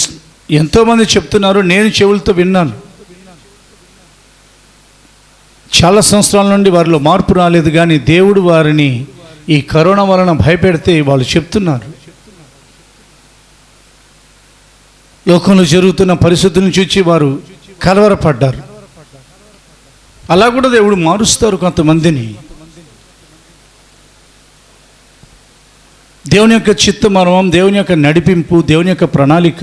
ఎంతోమంది చెప్తున్నారు, నేను చెవులతో విన్నాను. చాలా సంవత్సరాల నుండి వారిలో మార్పు రాలేదు, కానీ దేవుడు వారిని ఈ కరోనా వలన భయపెడితే వాళ్ళు చెప్తున్నారు. లోకంలో జరుగుతున్న పరిస్థితులను చూచి వారు కలవరపడ్డారు. అలా కూడా దేవుడు మారుస్తారు కొంతమందిని. దేవుని యొక్క చిత్తమర్మం, దేవుని యొక్క నడిపింపు, దేవుని యొక్క ప్రణాళిక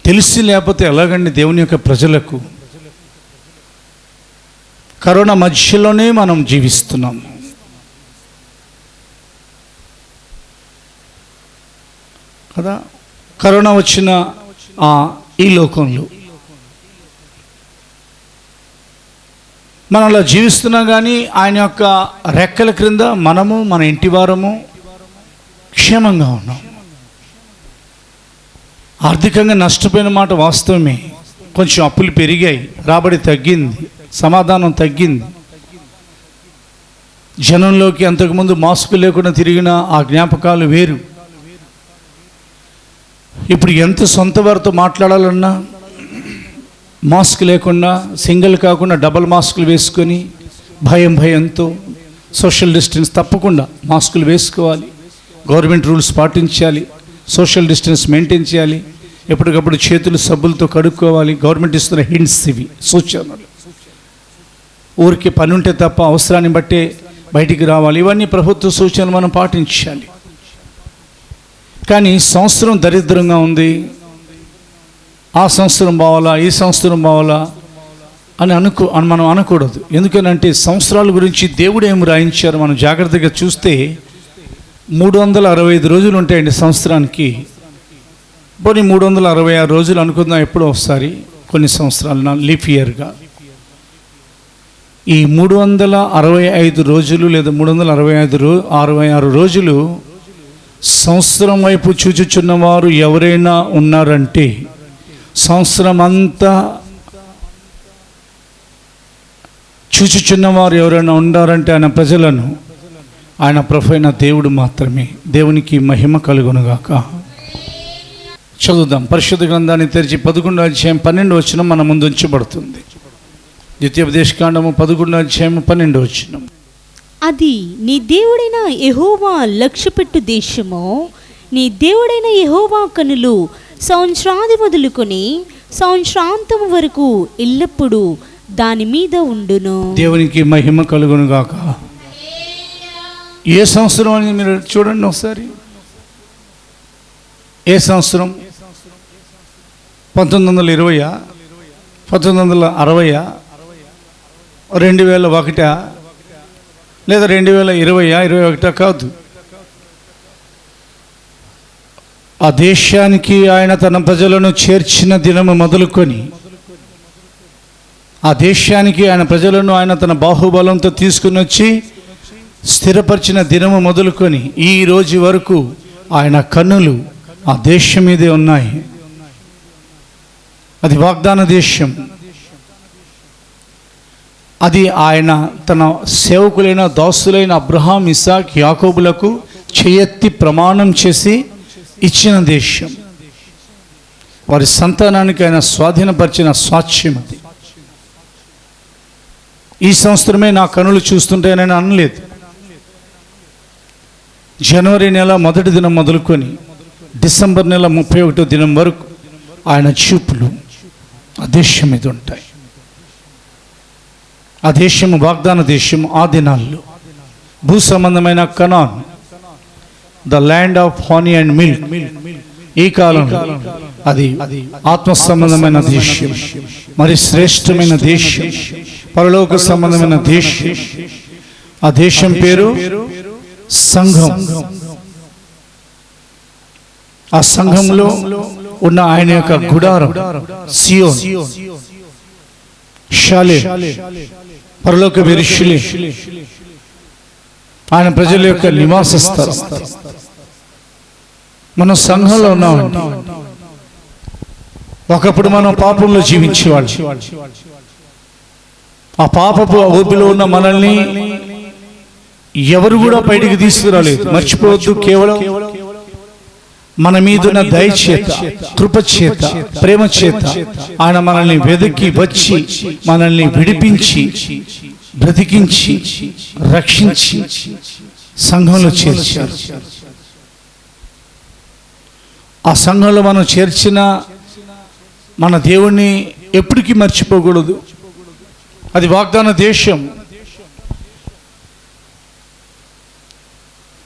తెలిసి లేకపోతే ఎలాగండి దేవుని యొక్క ప్రజలకు? కరోనా మధ్యలోనే మనం జీవిస్తున్నాము. కదా, కరోనా వచ్చిన ఈ లోకంలో మనం అలా జీవిస్తున్నాం, కానీ ఆయన యొక్క రెక్కల క్రింద మనము, మన ఇంటి వారము క్షేమంగా ఉన్నాం. ఆర్థికంగా నష్టపోయిన మాట వాస్తవమే. కొంచెం అప్పులు పెరిగాయి, రాబడి తగ్గింది, సమాధానం తగ్గింది. జనంలోకి అంతకుముందు మాస్క్ లేకుండా తిరిగిన ఆ జ్ఞాపకాలు వేరు. ఇప్పుడు ఎంత సొంత వారితో మాట్లాడాలన్నా మాస్క్ లేకుండా, సింగిల్ కాకుండా డబల్ మాస్కులు వేసుకొని భయంతో సోషల్ డిస్టెన్స్ తప్పకుండా మాస్కులు వేసుకోవాలి, గవర్నమెంట్ రూల్స్ పాటించాలి, సోషల్ డిస్టెన్స్ మెయింటైన్ చేయాలి, ఎప్పటికప్పుడు చేతులు సబ్బులతో కడుక్కోవాలి. గవర్నమెంట్ ఇస్తున్న హింట్స్ ఇవి, సూచనలు. ఊరికి పని ఉంటే తప్ప అవసరాన్ని బట్టే బయటికి రావాలి. ఇవన్నీ ప్రభుత్వ సూచనలు మనం పాటించాలి. కానీ సంవత్సరం దరిద్రంగా ఉంది, ఆ సంవత్సరం బావాలా, ఈ సంవత్సరం బావాలా అని మనం అనకూడదు. ఎందుకనంటే సంవత్సరాల గురించి దేవుడు ఏమి రాయించారు మనం జాగ్రత్తగా చూస్తే 365 రోజులు ఉంటాయండి సంవత్సరానికి. పోనీ 366 రోజులు అనుకుందాం, ఎప్పుడో ఒకసారి కొన్ని సంవత్సరాలు లీఫ్ ఇయర్గా. ఈ 365 రోజులు లేదా 366 రోజులు సంవత్సరం వైపు చూచుచున్నవారు ఎవరైనా ఉన్నారంటే, సంవత్సరం అంతా చూచుచున్నవారు ఎవరైనా ఉన్నారంటే ఆయన ప్రజలను, ఆయన ప్రభు అయిన దేవుడు మాత్రమే. దేవునికి మహిమ కలుగునుగాక. చదువుదాం. పరిశుద్ధ గ్రంథాన్ని తెరిచి 11వ అధ్యాయం 12వ వచనం మన ముందు ఉంచబడుతుంది. ద్వితీయోపదేశకాండము 11వ అధ్యాయం 12వ వచనం. అది నీ దేవుడైన యెహోవా లక్ష్యపెట్టు దేశము, నీ దేవుడైన యెహోవా కనులు సంవత్సరాది మొదలుకొని సంవత్సరాంతము వరకు ఎల్లప్పుడూ దాని మీద ఉండును. దేవునికి మహిమ కలుగును గాక. ఏ సంవత్సరం అని మీరు చూడండి ఒకసారి. ఏ సంవత్సరం? 1920, 1960, 2001 లేదా 2020, 21 కాదు. ఆ దేశానికి ఆయన తన ప్రజలను చేర్చిన దినము మొదలుకొని, ఆ దేశానికి ఆయన ప్రజలను ఆయన తన బాహుబలంతో తీసుకుని వచ్చి స్థిరపరిచిన దినము మొదలుకొని ఈ రోజు వరకు ఆయన కన్నులు ఆ దేశం మీదే ఉన్నాయి. అది వాగ్దాన దేశం. అది ఆయన తన సేవకులైన దాసులైన అబ్రహాం, ఇస్సాక్, యాకోబులకు చేయెత్తి ప్రమాణం చేసి ఇచ్చిన దేశం. వారి సంతానానికి ఆయన స్వాధీనపరిచిన స్వాచ్ఛ్యం అది. ఈ సంవత్సరమే నా కనులు చూస్తుంటేనని అనలేదు. జనవరి నెల 1వ దినం మొదలుకొని డిసెంబర్ నెల 31వ దినం వరకు ఆయన చూపులు ఆ దేశం మీద ఉంటాయి. ఆ దేశము వాగ్దాన దేశం. ఆ దినాల్లో భూ సంబంధమైన Canaan, the land of honey and milk. ఈ కాలంలో అది ఆత్మ సంబంధమైన దేశం, మరి శ్రేష్టమైన దేశం, పరలోక సంబంధమైన దేశం. ఆ దేశం పేరు సంఘం. ఆ సంఘంలో ఉన్న ఆయన యొక్క గుడారం సియోన్, షాలేం, పరలోక యెరూషలేం, ఆయన ప్రజల యొక్క నివాస స్థలం. మనం సంఘంలో ఉన్నామండి. ఒకప్పుడు మనం పాపంలో జీవించేవాళ్ళం. ఆ పాపపు ఊపిలో ఉన్న మనల్ని ఎవరు కూడా బయటికి తీసుకురాలేదు. మర్చిపోవద్దు, కేవలం మన మీదున్న దయచేత, కృపచేత, ప్రేమ చేత ఆయన మనల్ని వెతికి వచ్చి మనల్ని విడిపించి, బ్రతికించి, రక్షించి సంఘంలో చేర్చారు. ఆ సంఘంలో మనం చేర్చిన మన దేవుణ్ణి ఎప్పటికీ మర్చిపోకూడదు. అది వాగ్దాన దేశం.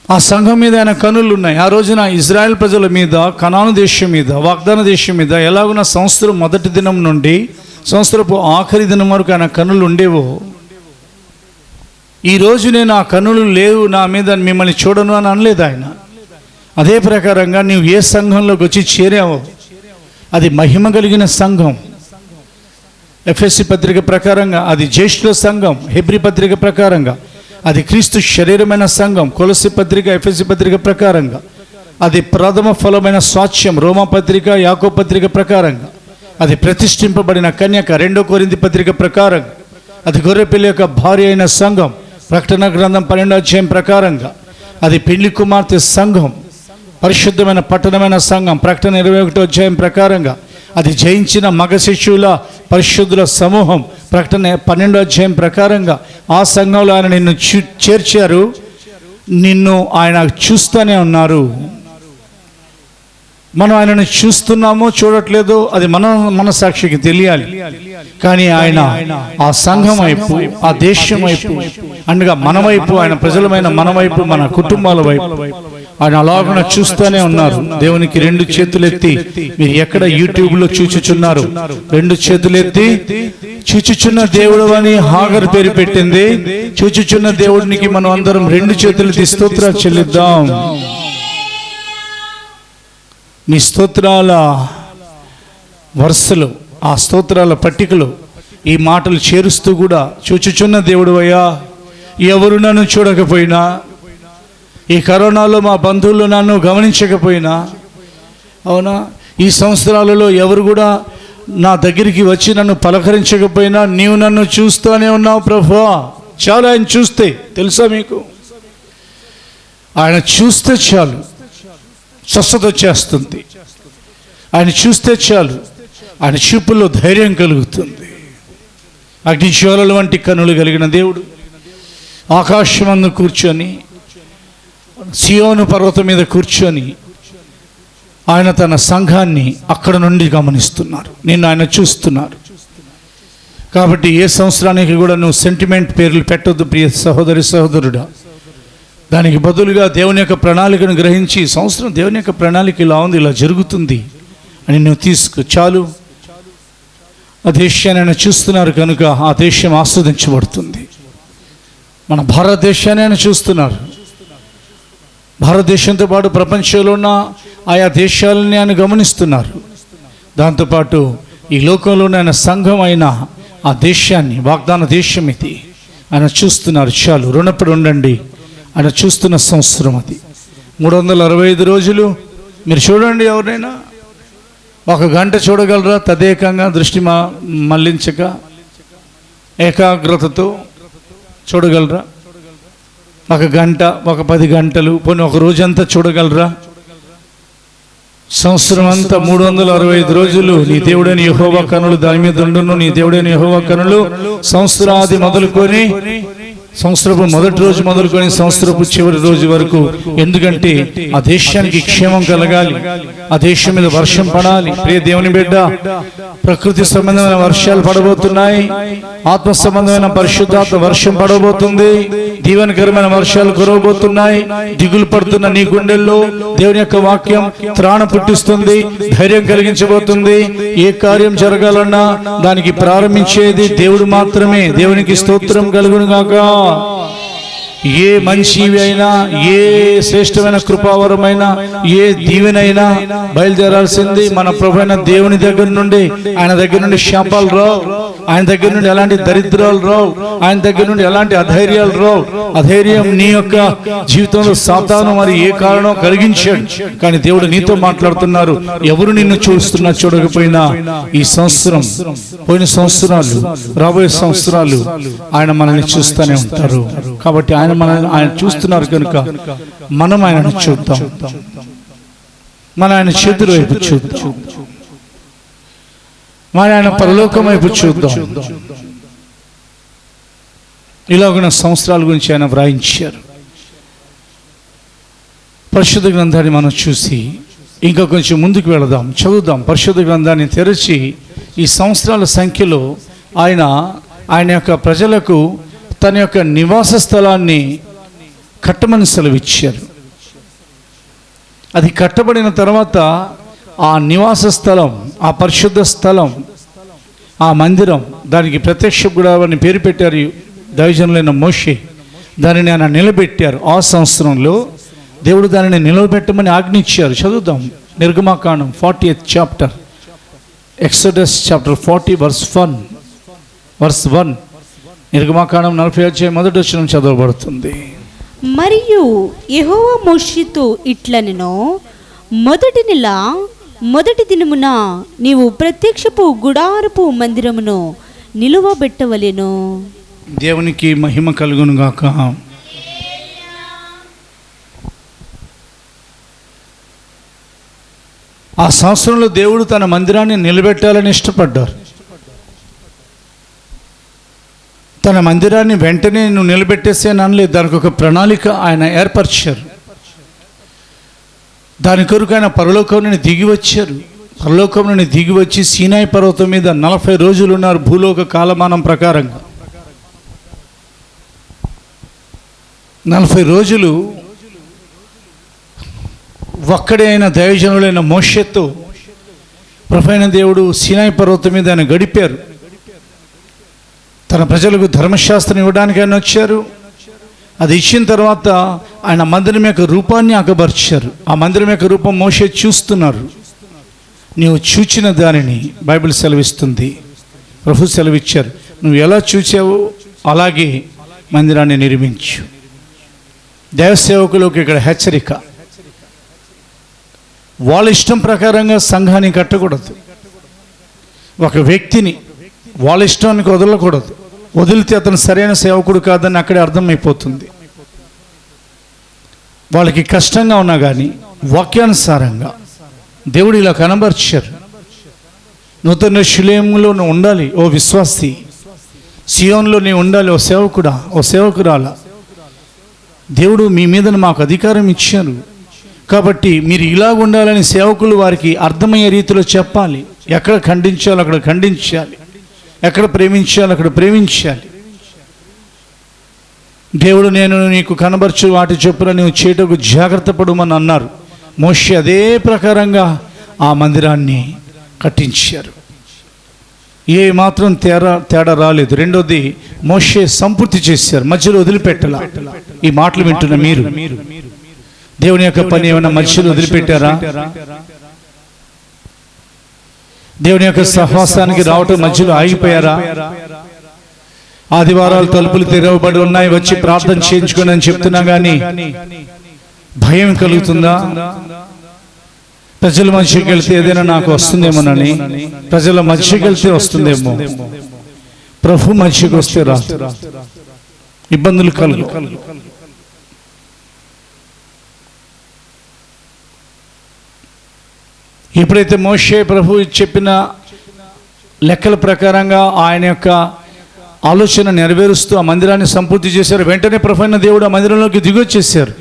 ఆ సంఘం మీద ఆయన కనులు ఉన్నాయి. ఆ రోజున ఇజ్రాయెల్ ప్రజల మీద, కనాను దేశం మీద, వాగ్దాన దేశం మీద ఎలాగున్న సంవత్సరం మొదటి దినం నుండి సంవత్సరపు ఆఖరి దినం వరకు ఆయన కనులు ఉండేవో, ఈరోజు నేను ఆ కనులు లేవు నా మీద, మిమ్మల్ని చూడను అని అనలేదు ఆయన. అదే ప్రకారంగా నీవు ఏ సంఘంలోకి వచ్చి చేరావో అది మహిమ కలిగిన సంఘం. ఎఫెసీ పత్రిక ప్రకారంగా అది జ్యేష్ఠుల సంఘం. హెబ్రీ పత్రిక ప్రకారంగా అది క్రీస్తు శరీరమైన సంఘం. కొలస్సీ పత్రిక, ఎఫెసీ పత్రిక ప్రకారంగా అది ప్రథమ ఫలమైన స్వాస్థ్యం. రోమా పత్రిక, యాకోబు పత్రిక ప్రకారంగా అది ప్రతిష్ఠింపబడిన కన్యక. 2 కొరింథీ పత్రిక ప్రకారంగా అది గొర్రెపిల్ల యొక్క భార్య అయిన సంఘం. ప్రకటన గ్రంథం 12వ అధ్యాయం ప్రకారంగా అది పెళ్లి కుమార్తె సంఘం, పరిశుద్ధమైన పట్టణమైన సంఘం. ప్రకటన 21వ అధ్యాయం ప్రకారంగా అది జయించిన మగ శిష్యుల పరిశుద్ధుల సమూహం. ప్రకటన 12వ అధ్యాయం ప్రకారంగా ఆ సంఘంలో ఆయన నిన్ను చేర్చారు. నిన్ను ఆయన చూస్తూనే ఉన్నారు. మనం ఆయనను చూస్తున్నామో చూడట్లేదో అది మన సాక్షికి తెలియాలి. కానీ ఆయన ఆ సంఘం వైపు, ఆ దేశం వైపు, అనగా మన వైపు, ఆయన ప్రజలమైన మన వైపు, మన కుటుంబాల వైపు ఆయన అలాగ చూస్తూనే ఉన్నారు. దేవునికి 2 చేతులెత్తి, మీరు ఎక్కడ యూట్యూబ్లో చూచుచున్నారు, 2 చేతులెత్తి చూచుచున్న దేవుడు అని హాగర్ పేరు పెట్టింది. చూచుచున్న దేవుడికి మనం అందరం 2 చేతులెత్తి స్తోత్రాలు చెల్లిద్దాం. నీ స్తోత్రాల వరుసలో, ఆ స్తోత్రాల పట్టికలో ఈ మాటలు చేరుస్తూ కూడా, చూచుచున్న దేవుడు అయ్యా, ఎవరు నన్ను చూడకపోయినా, ఈ కరోనాలో మా బంధువులు నన్ను గమనించకపోయినా, అవునా, ఈ సంవత్సరాలలో ఎవరు కూడా నా దగ్గరికి వచ్చి నన్ను పలకరించకపోయినా, నీవు నన్ను చూస్తూనే ఉన్నావు ప్రభువా. చాలు, ఆయన చూస్తే, తెలుసా మీకు, ఆయన చూస్తే చాలు స్వస్థత వచ్చేస్తుంది. ఆయన చూస్తే చాలు ఆయన చూపుల్లో ధైర్యం కలుగుతుంది. అగ్నిజ్వాలల వంటి కన్నులు కలిగిన దేవుడు ఆకాశమందు కూర్చొని, సియోను పర్వతం మీద కూర్చొని ఆయన తన సంఘాన్ని అక్కడ నుండి గమనిస్తున్నారు. నిన్ను ఆయన చూస్తున్నారు. కాబట్టి ఏ సంవత్సరానికి కూడా నువ్వు సెంటిమెంట్ పేర్లు పెట్టొద్దు ప్రియ సహోదరి సహోదరుడా. దానికి బదులుగా దేవుని యొక్క ప్రణాళికను గ్రహించి, సంవత్సరం దేవుని యొక్క ప్రణాళిక ఇలా ఉంది, ఇలా జరుగుతుంది అని నువ్వు తీసుకో. చాలు, ఆ దేశాన్ని ఆయన చూస్తున్నారు కనుక ఆ దేశం ఆస్వాదించబడుతుంది. మన భారతదేశాన్ని ఆయన చూస్తున్నారు. భారతదేశంతో పాటు ప్రపంచంలో ఉన్న ఆయా దేశాలని ఆయన గమనిస్తున్నారు. దాంతోపాటు ఈ లోకంలోనే ఆయన సంఘం అయిన ఆ దేశాన్ని, వాగ్దాన దేశం ఇది, ఆయన చూస్తున్నారు. చాలు, రుణపడి ఉండండి. ఆయన చూస్తున్న సంవత్సరం అది. 365 రోజులు మీరు చూడండి. ఎవరైనా 1 గంట చూడగలరా? తదేకంగా దృష్టి మళ్లించక ఏకాగ్రతతో చూడగలరా? 1 గంట, 10 గంటలు, పోనీ 1 రోజంతా చూడగలరా? సంవత్సరం అంతా 365 రోజులు నీ దేవుడైన యెహోవా కనులు దాని మీద ఉండును. నీ దేవుడైన యెహోవా కనులు సంవత్సరాది మొదలుకొని, సంవత్సరపు మొదటి రోజు మొదలుకొని సంవత్సరపు చివరి రోజు వరకు. ఎందుకంటే ఆ దేశానికి క్షేమం కలగాలి, ఆ దేశం మీద వర్షం పడాలి. ప్రియ దేవుని బిడ్డ, ప్రకృతి సంబంధమైన వర్షాలు పడబోతున్నాయి. ఆత్మ సంబంధమైన పరిశుద్ధాత్మ వర్షం పడబోతుంది. దీవెనకరమైన వర్షాలు కురవబోతున్నాయి. దిగులు పడుతున్న నీ గుండెల్లో దేవుని యొక్క వాక్యం త్రాణ పుట్టిస్తుంది, ధైర్యం కలిగించబోతుంది. ఏ కార్యం జరగాలన్నా దానికి ప్రారంభించేది దేవుడు మాత్రమే. దేవునికి స్తోత్రం కలుగును గాక. ఏ మంచివి అయినా, ఏ శ్రేష్టమైన కృపావరమైనా, ఏ దీవెనైనా బయలుదేరాల్సింది మన ప్రభువైన దేవుని దగ్గర నుండి. ఆయన దగ్గర నుండి శాపాలు రావు, ఆయన దగ్గర నుండి ఎలాంటి దరిద్రాలు రావు, ఆయన దగ్గర నుండి ఎలాంటి అధైర్యాలు రావు. అధైర్యం నీ యొక్క జీవితంలో సాతాను మరి ఏ కారణం కలిగించాడు, కానీ దేవుడు నీతో మాట్లాడుతున్నారు. ఎవరు నిన్ను చూస్తున్నా చూడకపోయినా ఈ సంవత్సరం, పోయిన సంవత్సరాలు, రాబోయే సంవత్సరాలు ఆయన మనల్ని చూస్తూనే ఉంటారు. కాబట్టి ఆయన ఆయన చూస్తున్నారు కనుక మనం ఆయనను చూద్దాం, మన ఆయన చేతుల వైపు చూద్దాం, మన ఆయన పరలోకం వైపు చూద్దాం. ఇలాగున్న సంవత్సరాల గురించి ఆయన వ్రాయించారు. పరిశుద్ధ గ్రంథాన్ని మనం చూసి ఇంకా కొంచెం ముందుకు వెళదాం, చదువుదాం. పరిశుద్ధ గ్రంథాన్ని తెరిచి ఈ సంవత్సరాల సంఖ్యలో ఆయన యొక్క ప్రజలకు తన యొక్క నివాస స్థలాన్ని కట్టమని సెలవిచ్చారు. అది కట్టబడిన తర్వాత ఆ నివాస స్థలం, ఆ పరిశుద్ధ స్థలం, ఆ మందిరం, దానికి ప్రత్యక్ష గుడారాన్ని పేరు పెట్టారు దైవజనులైన మోషే. దానిని ఆయన నిలబెట్టారు. ఆ సంవత్సరంలో దేవుడు దానిని నిలబెట్టమని ఆజ్ఞించారు. చదువుదాం. నిర్గమాకాండం 40th chapter, exodus chapter 40 verse 1. నిర్గమాకాండం 40వ అధ్యాయం 1వ వచనం చదవబడుతుంది. మరియు యెహోవా మోషేతో ఇట్లనెను, మొదటి నెల మొదటి దినమున నీవు ప్రత్యక్షపు గుడారపు మందిరమును నిలువబెట్టవలెను. దేవునికి మహిమ కలుగును గాక. ఆ సంవత్సరంలో దేవుడు తన మందిరాన్ని నిలబెట్టాలని ఇష్టపడ్డారు. తన మందిరాన్ని వెంటనే నువ్వు నిలబెట్టేసేని అనలేదు. దానికి ఒక ప్రణాళిక ఆయన ఏర్పరిచారు. దాని కొరకు ఆయన పరలోకం నుండి దిగి వచ్చారు. పరలోకం నుండి దిగి వచ్చి సీనాయి పర్వతం మీద 40 రోజులు ఉన్నారు భూలోక కాలమానం ప్రకారంగా. 40 రోజులు ఒక్కడే అయిన దైవజనులైన మోషేతో ప్రభువైన దేవుడు సీనాయి పర్వతం మీద ఆయన గడిపారు. తన ప్రజలకు ధర్మశాస్త్రం ఇవ్వడానికి ఆయన వచ్చారు. అది ఇచ్చిన తర్వాత ఆయన మందిరం యొక్క రూపాన్ని అకబర్చారు. ఆ మందిరం యొక్క రూపం మోషే చూస్తున్నారు. నీవు చూచిన దానిని బైబిల్ సెలవిస్తుంది, ప్రభు సెలవిచ్చారు. నువ్వు ఎలా చూచావో అలాగే మందిరాన్ని నిర్మించు. దైవ సేవకులకు ఇక్కడ హెచ్చరిక, వాళ్ళ ఇష్టం ప్రకారంగా సంఘాన్ని కట్టకూడదు. ఒక వ్యక్తిని వాళ్ళ ఇష్టానికి వదలకూడదు. వదిలితే అతను సరైన సేవకుడు కాదని అక్కడే అర్థమైపోతుంది. వాళ్ళకి కష్టంగా ఉన్నా కానీ వాక్యానుసారంగా దేవుడు ఇలా కనబర్చారు. నూతన శిలేములో నువ్వు ఉండాలి ఓ విశ్వాసి, సియోన్లో నీవు ఉండాలి ఓ సేవకుడా, ఓ సేవకురాల. దేవుడు మీ మీద మాకు అధికారం ఇచ్చారు కాబట్టి మీరు ఇలాగ ఉండాలని సేవకులు వారికి అర్థమయ్యే రీతిలో చెప్పాలి. ఎక్కడ ఖండించాలో అక్కడ ఖండించాలి, ఎక్కడ ప్రేమించాలో అక్కడ ప్రేమించాలి. దేవుడు నేను నీకు కనబర్చు వాటి చొప్పున నీవు చేయటకు జాగ్రత్త పడమని అన్నారు. మోషే అదే ప్రకారంగా ఆ మందిరాన్ని కట్టించారు. ఏ మాత్రం తేడా రాలేదు. రెండోది, మోషే సంపూర్తి చేశారు, మధ్యలో వదిలిపెట్టలా. ఈ మాటలు వింటున్న మీరు దేవుని యొక్క పని ఏమైనా మధ్యలో వదిలిపెట్టారా? దేవుని యొక్క సహవాసానికి రావటం మధ్యలో ఆగిపోయారా? ఆదివారాలు తలుపులు తెరవబడి ఉన్నాయి, వచ్చి ప్రార్థన చేయించుకోండి అని చెప్తున్నా కానీ భయం కలుగుతుందా? ప్రజల మధ్యకి వెళ్తే ఏదైనా నాకు వస్తుందేమోనని, ప్రజల మధ్యకి వెళ్తే వస్తుందేమో, ప్రభు మధ్యకి వస్తే రాదు, ఇబ్బందులు కలుగు. ఎప్పుడైతే మోషే ప్రభు చెప్పిన లెక్కల ప్రకారంగా ఆయన యొక్క ఆలోచన నెరవేరుస్తూ ఆ మందిరాన్ని సంపూర్తి చేశారు, వెంటనే ప్రభు అయిన దేవుడు ఆ మందిరంలోకి దిగొచ్చేసారు.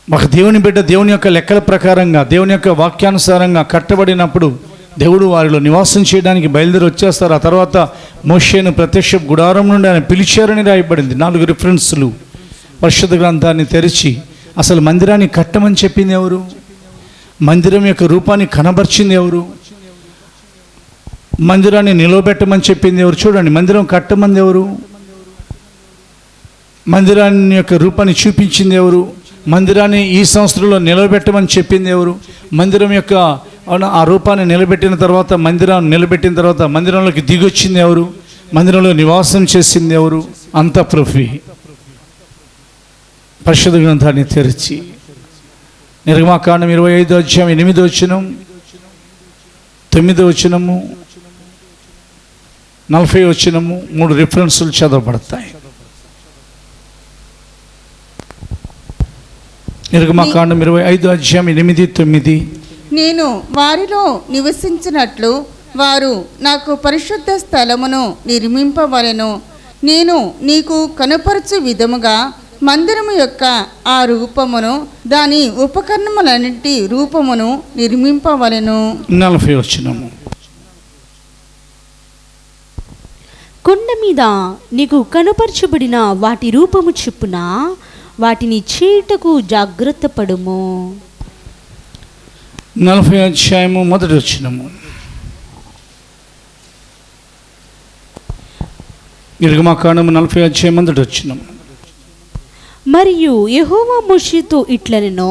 ఒక దేవుని బిడ్డ దేవుని యొక్క లెక్కల ప్రకారంగా, దేవుని యొక్క వాక్యానుసారంగా కట్టబడినప్పుడు దేవుడు వారిలో నివాసం చేయడానికి బయలుదేరి వచ్చేస్తారు. ఆ తర్వాత మోషేను ప్రత్యక్ష గుడారం నుండి ఆయన పిలిచారని రాయబడింది. 4 రిఫరెన్స్లు. పరిశుద్ధ గ్రంథాన్ని తెరిచి అసలు మందిరాన్ని కట్టమని చెప్పింది ఎవరు? మందిరం యొక్క రూపాన్ని కనబర్చింది ఎవరు? మందిరాన్ని నిలవబెట్టమని చెప్పింది ఎవరు? చూడండి, మందిరం కట్టమంది ఎవరు? మందిరాన్ని యొక్క రూపాన్ని చూపించింది ఎవరు? మందిరాన్ని ఈ సంవత్సరంలో నిలబెట్టమని చెప్పింది ఎవరు? మందిరం యొక్క ఆ రూపాన్ని నిలబెట్టిన తర్వాత, మందిరంలోకి దిగొచ్చింది ఎవరు? మందిరంలో నివాసం చేసింది ఎవరు? అంతా ప్రభువే. పరిశుద్ధ గ్రంథాన్ని తెరిచి నిర్గమాకాండం 25వ అధ్యాయం 8వ వచనం, 9వ వచనము, 40 వచనము 3 రిఫరెన్సులు చదవబడతాయి. నిర్గమకాండం 25 అధ్యాయం 8, 9. నేను వారిలో నివసించినట్లు వారు నాకు పరిశుద్ధ స్థలమును నిర్మింపవలెను. నేను నీకు కనపరచు విధముగా మందిరము యొక్క ఆ రూపమును దాని ఉపకరణములన్నిటి రూపమును నిర్మింపవలెను. 40 వచనము. కొండ మీద నీకు కనపరచబడిన వాటి రూపము చొప్పున వాటిని చేయుటకు జాగ్రత్త పడుము. 40 అధ్యాయము 1 వచనము. నిర్గమకాండము 40 అధ్యాయం 1 వచనము. మరియు యెహోవా మోషేతో ఇట్లనెను,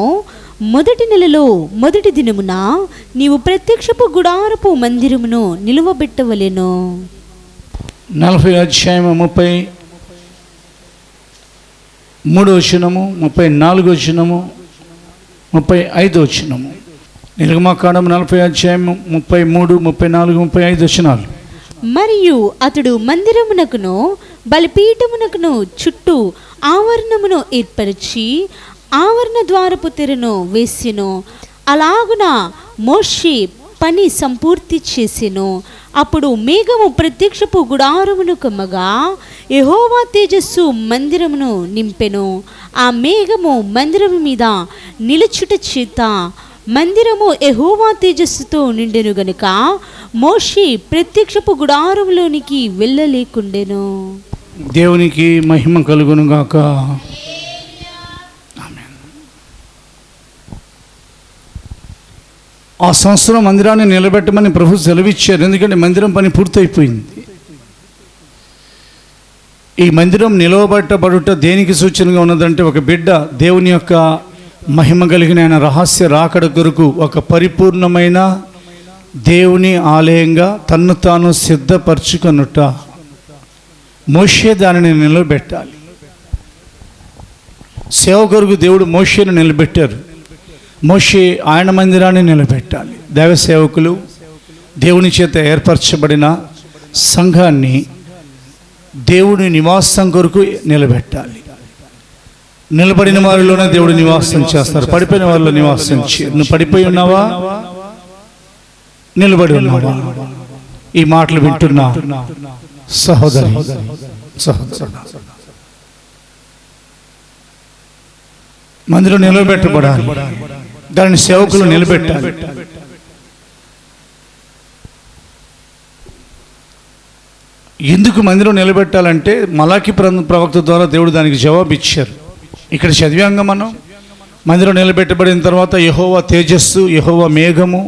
మొదటి నెలలో మొదటి దినమున నీవు ప్రత్యక్షపు గుడారపు మందిరమును నిలువబెట్టవలెను. 40 అధ్యాయం 33 వచనము, 34 వచనము, 35 వచనము. నిర్గమకాండం 40 అధ్యాయం 33, 34, 35 వచనాలు. మరియు అతడు మందిరమునకును బలిపీఠమునకును చుట్టూ ఆవరణమును ఏర్పరిచి ఆవరణ ద్వారపు తెరను వేసెను. అలాగున మోషే పని సంపూర్తి చేసెను. అప్పుడు మేఘము ప్రత్యక్షపు గుడారమును కమ్మగా యెహోవా తేజస్సు మందిరమును నింపెను. ఆ మేఘము మందిరము మీద నిలుచుట చేత మందిరము యెహోవా తేజస్సుతో నిండెను గనుక మోషే ప్రత్యక్షపు గుడారములోనికి వెళ్ళలేకుండెను. దేవునికి మహిమ కలుగును గాక. ఆమేన్. ఆ సంవత్సరం మందిరాన్ని నిలబెట్టమని ప్రభు సెలవిచ్చారు. ఎందుకంటే మందిరం పని పూర్తయిపోయింది. ఈ మందిరం నిలవబెట్టబడుట దేనికి సూచనగా ఉన్నదంటే, ఒక బిడ్డ దేవుని యొక్క మహిమ కలిగిన ఆయన రహస్య రాకడ కొరకు ఒక పరిపూర్ణమైన దేవుని ఆలయంగా తన్ను తాను సిద్ధపరచుకొనుట. మోషే దానిని నిలబెట్టాలి. సేవ కొరకు దేవుడు మోషేను నిలబెట్టారు. మోషే ఆయన మందిరాన్ని నిలబెట్టాలి. దైవ సేవకులు దేవుని చేత ఏర్పరచబడిన సంఘాన్ని దేవుని నివాసం కొరకు నిలబెట్టాలి. నిలబడిన వారిలోనే దేవుడు నివాసం చేస్తారు. పడిపోయిన వారిలో నివాసం చేయరు. నువ్వు పడిపోయి ఉన్నావా, నిలబడి ఉన్నావా? ఈ మాటలు వింటున్నా సహోదరి సహోదరుడు, మందిరం నిలబెట్టబడాలి. దానిని సేవకులు నిలబెట్టాలి. ఎందుకు మందిరం నిలబెట్టాలంటే మలాకి ప్రవక్త ద్వారా దేవుడు దానికి జవాబు ఇచ్చారు. ఇక్కడ చదివాంగా మనం, మందిరం నిలబెట్టబడిన తర్వాత యెహోవా తేజస్సు, యెహోవా మేఘము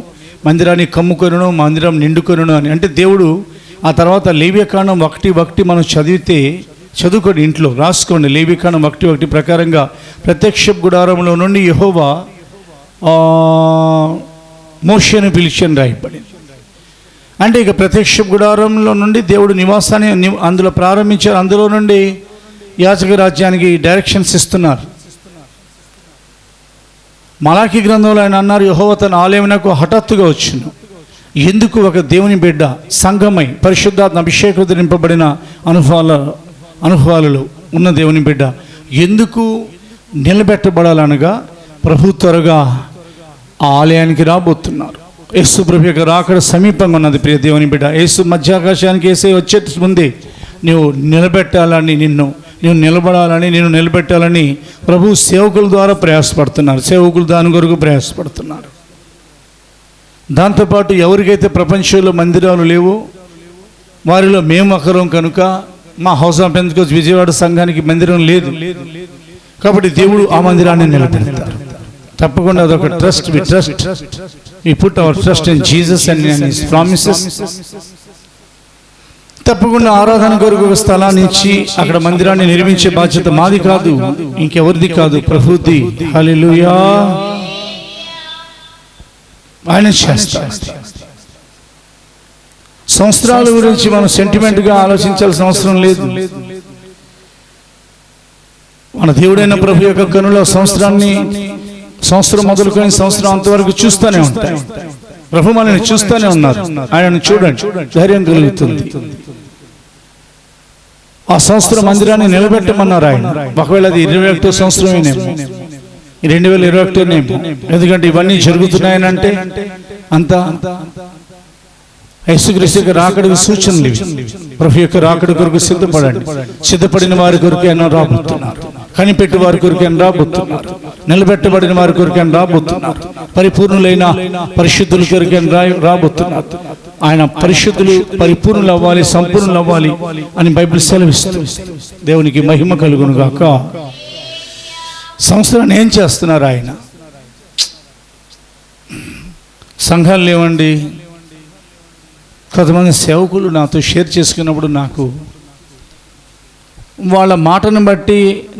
మందిరాన్ని కమ్ముకొనును, మందిరం నిండుకొనును అని. అంటే దేవుడు ఆ తర్వాత లేవియకాండం 1:1 మనం చదువుకోండి, ఇంట్లో రాసుకోండి. లేవియకాండం 1:1 ప్రకారంగా ప్రత్యక్ష గుడారంలో నుండి యెహోవా మోషేను పిలిచని రాయబడింది. అంటే ఇక ప్రత్యక్ష గుడారంలో నుండి దేవుడు నివాసాన్ని అందులో ప్రారంభించారు. అందులో నుండి యాజక రాజ్యానికి డైరెక్షన్స్ ఇస్తున్నారు. మలాకి గ్రంథంలో ఆయన అన్నారు, యెహోవా తన ఆలయమునకు హఠాత్తుగా వచ్చును. ఎందుకు? ఒక దేవుని బిడ్డ సంఘమై పరిశుద్ధాత్మ అభిషేకంతో నింపబడిన అనుభవాలలో ఉన్న దేవుని బిడ్డ ఎందుకు నిలబెట్టబడాలనగా, ప్రభు త్వరగా ఆ ఆలయానికి రాబోతున్నారు. యేసు ప్రభు యొక్క రాకడ సమీపంగా ఉన్నది. ప్రియ దేవుని బిడ్డ, యేసు మధ్యాకాశానికి వేసే వచ్చే ముందే నీవు నిలబెట్టాలని, నీవు నిలబడాలని, నేను నిలబెట్టాలని ప్రభు సేవకుల ద్వారా ప్రయాసపడుతున్నారు. సేవకులు దాని కొరకు ప్రయాసపడుతున్నారు. దాంతోపాటు ఎవరికైతే ప్రపంచంలో మందిరాలు లేవో వారిలో మేము ఒకరం కనుక మా హౌస్ ఆఫ్ పెంతెకోస్త్ విజయవాడ సంఘానికి మందిరం లేదు. కాబట్టి దేవుడు ఆ మందిరాన్ని నిలబెడతారు. తప్పకుండా అదొక trust. We put our trust in Jesus and his promises. తప్పకుండా ఆరాధన కొరకు ఒక స్థలాన్ని ఇచ్చి అక్కడ మందిరాన్ని నిర్మించే బాధ్యత మాది కాదు, ఇంకెవరిది కాదు, ప్రభుది. హల్లెలూయా. ఆయన చేస్తారు. సంవత్సరాల గురించి మనం సెంటిమెంట్గా ఆలోచించాల్సిన అవసరం లేదు. మన దేవుడైన ప్రభు యొక్క కనుల సంవత్సరం మొదలుకొని సంవత్సరం అంతవరకు చూస్తూనే ఉంటాయి. ప్రభు మనల్ని చూస్తూనే ఉన్నారు. ఆయనను చూడండి, ధైర్యం కలుగుతుంది. ఆ సంవత్సర మందిరాన్ని నిలబెట్టమన్నారు ఆయన. ఒకవేళ అది 21వ సంవత్సరమేనేమో, 2021నేమో. ఎందుకంటే ఇవన్నీ జరుగుతున్నాయనంటే అంతా యేసుక్రీస్తు యొక్క రాకడకు సూచనలు ఇవి. ప్రభు యొక్క రాకడ కొరకు సిద్ధపడండి. సిద్ధపడిన వారి కొరకు ఆయన రాబోతున్నారు. కనిపెట్టి వారి కొరకు ఆయన రాబోతున్నారు. నిలబెట్టబడిన వారి కొరకు ఆయన రాబోతున్నారు. పరిపూర్ణులైన పరిశుద్ధుల కొరకు ఆయన రాబోతున్నారు. ఆయన పరిశుద్ధులు పరిపూర్ణులు అవ్వాలి, సంపూర్ణులు అవ్వాలి అని బైబిల్ సెలవిస్తుంది. దేవునికి మహిమ కలుగును గాక. సంవత్సరాన్ని ఏం చేస్తున్నారు ఆయన? సంఘాలు లేవండి. కొంతమంది సేవకులు నాతో షేర్ చేసుకున్నప్పుడు నాకు వాళ్ళ మాటను బట్టి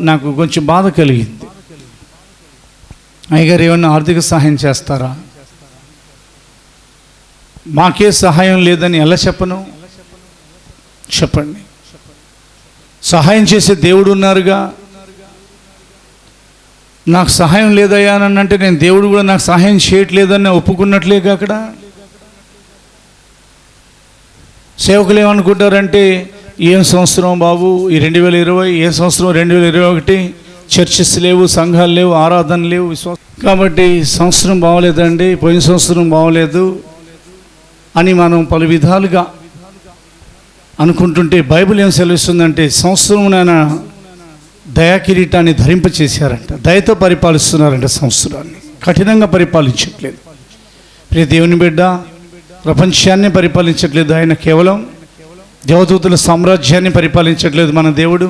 నాకు కొంచెం బాధ కలిగింది. అయ్యగారు ఏమన్నా ఆర్థిక సహాయం చేస్తారా? మాకే సహాయం లేదని ఎలా చెప్పను? చెప్పండి. సహాయం చేసే దేవుడు ఉన్నారుగా. నాకు సహాయం లేదయ్యా అని అంటే నేను దేవుడు కూడా నాకు సహాయం చేయట్లేదని ఒప్పుకున్నట్లేగా. అక్కడ సేవకులు ఏమనుకుంటారంటే, ఏం సంవత్సరం బాబు ఈ 2020, ఏ సంవత్సరం 2021, చర్చెస్ లేవు, సంఘాలు లేవు, ఆరాధన లేవు, విశ్వాసం. కాబట్టి సంవత్సరం బాగోలేదండి, పోయిన సంవత్సరం బాగోలేదు అని మనం పలు విధాలుగా అనుకుంటుంటే బైబిల్ ఏం సెలవిస్తుందంటే, సంవత్సరం ఆయన దయా కిరీటాన్ని ధరింపచేశారంట. దయతో పరిపాలిస్తున్నారంట. సంవత్సరాన్ని కఠినంగా పరిపాలించట్లేదు. ప్రియ దేవుని బిడ్డ, ప్రపంచాన్ని పరిపాలించట్లేదు ఆయన. కేవలం దేవదూతల సామ్రాజ్యాన్ని పరిపాలించట్లేదు మన దేవుడు.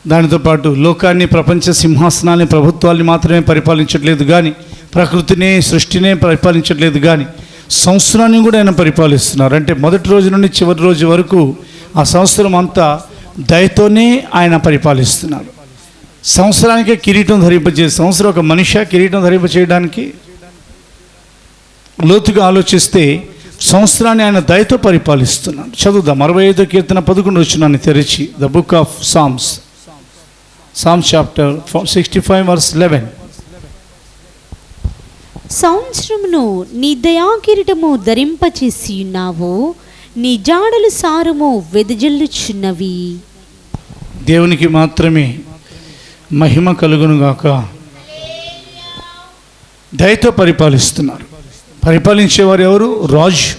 దానితో పాటు లోకాన్ని, ప్రపంచ సింహాసనాన్ని, ప్రభుత్వాన్ని మాత్రమే పరిపాలించట్లేదు కానీ, ప్రకృతిని, సృష్టినే పరిపాలించట్లేదు కానీ, సంవత్సరాన్ని కూడా ఆయన పరిపాలిస్తున్నారు. అంటే మొదటి రోజు నుండి చివరి రోజు వరకు ఆ సంవత్సరం అంతా దయతోనే ఆయన పరిపాలిస్తున్నారు. సంవత్సరానికే కిరీటం ధరింపజేసి, సంవత్సరం ఒక మనిషి కిరీటం ధరింపచేయడానికి లోతుగా ఆలోచిస్తే సంవత్సరాన్ని ఆయన దయతో పరిపాలిస్తున్నాడు. చదువుదాం. 65వ కీర్తన 11వ వచనాన్ని తెరిచి, the book of Psalms, chapter 65 verse 11. సంవత్సరమును నీ దయా కిరీటము ధరింపచేసి ఉన్నావు, నీ జాడలు సారము వెదజల్లుచున్నవి. దేవునికి మాత్రమే మహిమ కలుగునుగాక. దయతో పరిపాలిస్తున్నారు. పరిపాలించేవారు ఎవరు? రాజు,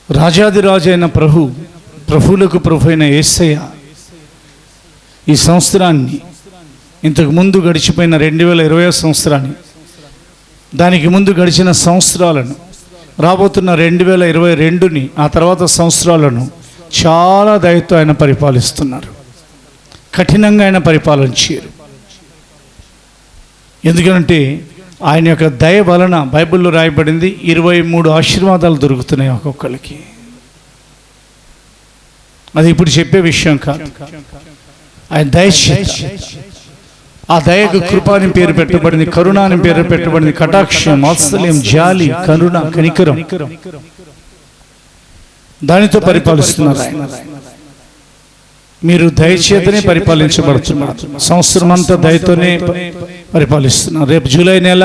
రాజాదిరాజు అయిన ప్రభు, ప్రభువులకు ప్రభు అయిన యేసయ్య ఈ సంవత్సరాన్ని, ఇంతకు ముందు గడిచిపోయిన 2020 సంవత్సరాన్ని, దానికి ముందు గడిచిన సంవత్సరాలను, రాబోతున్న 2022ని, ఆ తర్వాత సంవత్సరాలను చాలా దయతో ఆయన పరిపాలిస్తున్నారు. కఠినంగా ఆయన పరిపాలన చేయరు. ఎందుకంటే ఆయన యొక్క దయ వలన బైబిల్లో రాయబడింది 23 ఆశీర్వాదాలు దొరుకుతున్నాయి ఒక్కొక్కరికి. అది ఇప్పుడు చెప్పే విషయం కాదు. ఆయన దయ, ఆ దయకు కృప అని పేరు పెట్టబడింది, కరుణ అని పేరు పెట్టబడింది, కటాక్షం, వాత్సల్యం, జాలి, కరుణ, కనికరం, దానితో పరిపాలిస్తున్నారు ఆయన. మీరు దయచేతనే పరిపాలించబడుతున్నారు. సంవత్సరం అంతా దయతోనే పరిపాలిస్తున్నారు. రేపు జూలై నెల,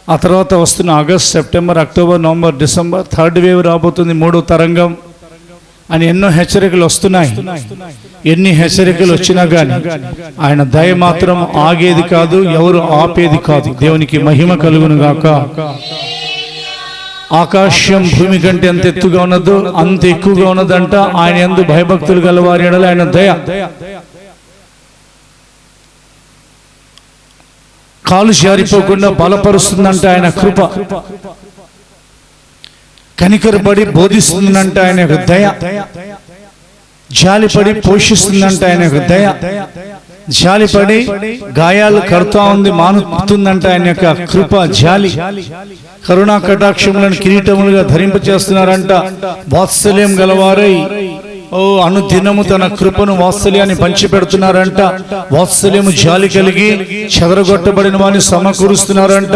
ఆ తర్వాత వస్తున్న August, September, October, November, December, third wave రాబోతుంది, 3వ తరంగం అని ఎన్నో హెచ్చరికలు వస్తున్నాయి. ఎన్ని హెచ్చరికలు వచ్చినా కానీ ఆయన దయ మాత్రం ఆగేది కాదు, ఎవరు ఆపేది కాదు. దేవునికి మహిమ కలుగును గాక. ఆకాశం భూమి కంటే ఎంత ఎత్తుగా ఉన్నదో అంత ఎక్కువగా ఉన్నదంట ఆయన యందు భయభక్తులు గలవారి యెడల ఆయన దయ. కాలు జారిపోకుండా బలపరుస్తుందంట ఆయన కృప. కనికరపడి బోధిస్తుందంట ఆయన యొక్క దయ. జాలిపడి పోషిస్తుందంట ఆయన యొక్క దయ. జాలిపడి గాయాలు కడుతూ ఉంది, మానుతుందంట ఆయన యొక్క కృప, జాలి. కరుణా కటాక్షములను కిరీటములుగా ధరింపచేస్తున్నారంట. వాత్సల్యం గలవారై అనుదినము తన కృపను, వాత్సల్యాన్ని పంచిపెడుతున్నారంట. వాత్సల్యము, జాలి కలిగి చెదరగొట్టబడిన వారిని సమకూరుస్తున్నారంట.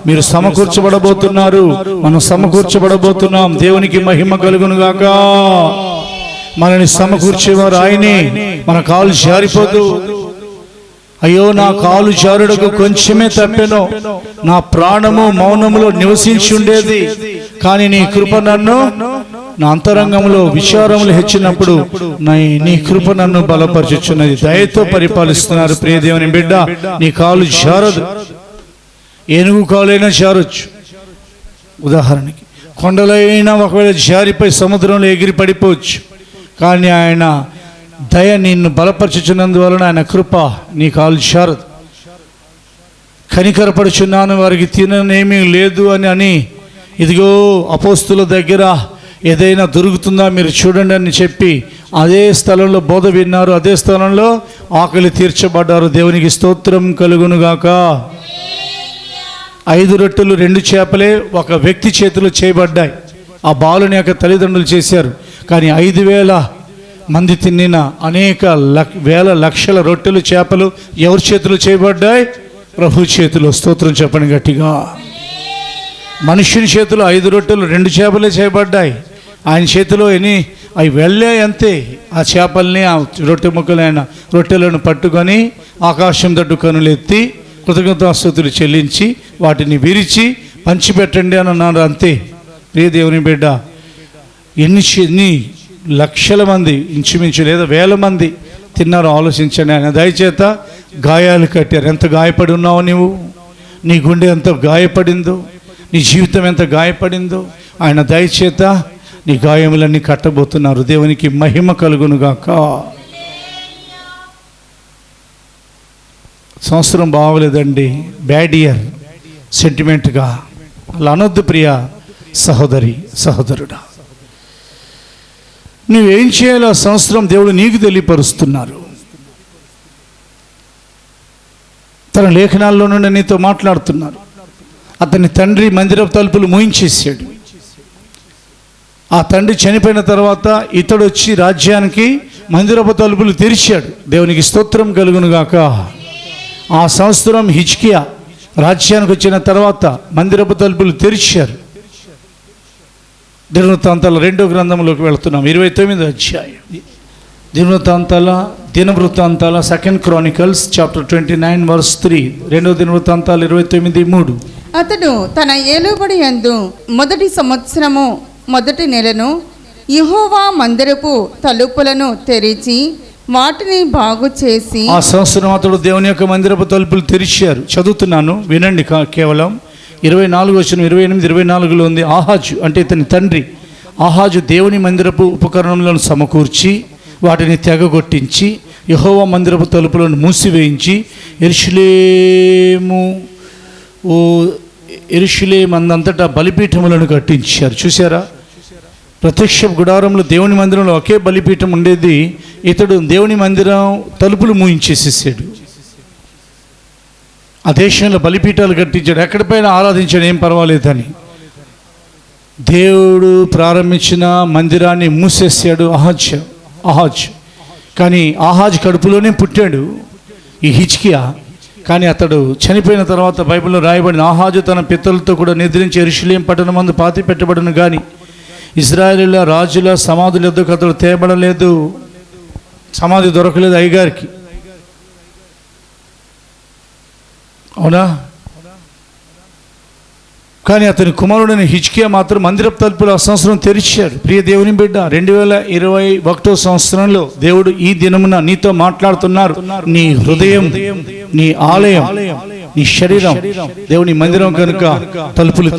మీరు సమకూర్చబడబోతున్నారు, మనం సమకూర్చబడబోతున్నాం. దేవునికి మహిమ కలుగునుగాక. మనల్ని సమకూర్చేవారు ఆయనే. మన కాలు జారిపోదు. అయ్యో నా కాలు జారుడకు కొంచెమే తప్పెను, నా ప్రాణము మౌనములో నివసించి ఉండేది, కానీ నీ కృప నన్ను నా అంతరంగంలో విచారములు హెచ్చినప్పుడు నీ కృప నన్ను బలపరచుచున్నది. దయతో పరిపాలిస్తున్నారు ప్రియ దేవుని బిడ్డ. నీ కాలు జారదు, ఏనుగు కాలైనా జారొచ్చు. ఉదాహరణకి కొండలైనా ఒకవేళ జారిపోయి సముద్రంలో ఎగిరి పడిపోవచ్చు. కానీ ఆయన దయ నిన్ను బలపరచుచున్నందువలన ఆయన కృప నీ కాలు జారదు. కనికరపడుచున్నాను, వారికి తిననేమీ లేదు అని ఇదిగో అపోస్తుల దగ్గర ఏదైనా దొరుకుతుందా మీరు చూడండి అని చెప్పి అదే స్థలంలో బోధ విన్నారు, అదే స్థలంలో ఆకలి తీర్చబడ్డారు. దేవునికి స్తోత్రం కలుగునుగాక. 5 రొట్టెలు 2 చేపలే ఒక వ్యక్తి చేతిలో చేయబడ్డాయి. ఆ బాలుని యొక్క తల్లిదండ్రులు చేశారు. కానీ 5,000 మంది తిన్నిన అనేక వేల లక్షల రొట్టెలు చేపలు ఎవరి చేతిలో చేయబడ్డాయి? ప్రభు చేతిలో. స్తోత్రం చెప్పండి గట్టిగా. మనుష్యుని చేతిలో 5 రొట్టెలు 2 చేపలే చేయబడ్డాయి. ఆయన చేతిలో అవి వెళ్ళే అంతే. ఆ చేపల్ని, ఆ రొట్టె ముక్కలైన రొట్టెలను పట్టుకొని ఆకాశం తట్టు కనులెత్తి కృతజ్ఞతాస్తుతులు చెల్లించి వాటిని విరిచి పంచిపెట్టండి అని అన్నారు. అంతే. ప్రియ దేవుని బిడ్డ, ఎన్ని లక్షల మంది, ఇంచుమించు లేదా వేల మంది తిన్నారో ఆలోచించండి. ఆయన దయచేత గాయాలు కట్టారు. ఎంత గాయపడి ఉన్నావు నీవు, నీ గుండె ఎంత గాయపడిందో, నీ జీవితం ఎంత గాయపడిందో ఆయన దయచేత నీ గాయములన్నీ కట్టబోతున్నారు. దేవునికి మహిమ కలుగునుగాక. సంవత్సరం బాగోలేదండి, బ్యాడ్ ఇయర్, సెంటిమెంట్గా అలా అనొద్దు ప్రియ సహోదరి సహోదరుడా. నువ్వేం చేయాలో ఆ సంవత్సరం దేవుడు నీకు తెలియపరుస్తున్నారు. తన లేఖనాల్లో నుండి నీతో మాట్లాడుతున్నారు. అతని తండ్రి మందిరపు తలుపులు మూయించేసాడు. ఆ తండ్రి చనిపోయిన తర్వాత ఇతడు వచ్చి రాజ్యానికి మందిరపు తలుపులు తెరిచాడు. దేవునికి స్తోత్రం కలుగునుగాక. ఆ సంవత్సరం హిజ్కియా రాజ్యానికి వచ్చిన తర్వాత మందిరపు తలుపులు తెరిచారు. దినవృత్తాంతాల 2వ గ్రంథంలోకి వెళుతున్నాం. 29వ అధ్యాయం. దినవృత్తాంతాల 2 Chronicles chapter 29 verse 3. 2వ దినవృత్తాంతాలు 29:3. అతడు తన ఏలుబడి యందు మొదటి సంవత్సరము మొదటి నెలను యెహోవా మందిరపు తలుపులను తెరిచి వాటిని బాగు చేసి. ఆ సంవత్సరం అతడు దేవుని యొక్క మందిరపు తలుపులు తెరిచారు. చదువుతున్నాను, వినండి. కేవలం 24:28-24లో ఉంది. ఆహాజు అంటే ఇతని తండ్రి ఆహాజు దేవుని మందిరపు ఉపకరణములను సమకూర్చి వాటిని తెగగొట్టించి యెహోవా మందిరపు తలుపులను మూసివేయించి యెరూషలేము అందంతటా బలిపీఠములను కట్టించారు. చూసారా? ప్రత్యక్ష గుడారంలో దేవుని మందిరంలో ఒకే బలిపీఠం ఉండేది. ఇతడు దేవుని మందిరం తలుపులు మూయించేసేసాడు. ఆ దేశంలో బలిపీఠాలు కట్టించాడు. ఎక్కడిపైన ఆరాధించాడు, ఏం పర్వాలేదని. దేవుడు ప్రారంభించిన మందిరాన్ని మూసేసాడు ఆహాజ్. కానీ ఆహాజ్ కడుపులోనే పుట్టాడు ఈ హిజ్కియా. కానీ అతడు చనిపోయిన తర్వాత బైబిల్లో రాయబడిన ఆహాజు తన పితరులతో కూడా నిద్రించి యెరూషలేము పట్టణమందు పాతి పెట్టబడను. కానీ ఇశ్రాయేలీయుల రాజుల సమాధుల యొద్దకు అతడు తేబడలేదు. సమాధి దొరకలేదు అయ్యగారికి. అవునా? కానీ అతని కుమారుడైన హిజ్కియా మాత్రం మందిరపు తలుపులు ఆ సంవత్సరం తెరిచాడు. ప్రియ దేవుని బిడ్డ, 2021వ సంవత్సరంలో దేవుడు ఈ దినమున నీతో మాట్లాడుతున్నారు. నీ హృదయం, నీ ఆలయం, నీ శరీరం దేవుని మందిరం కనుక తలుపులు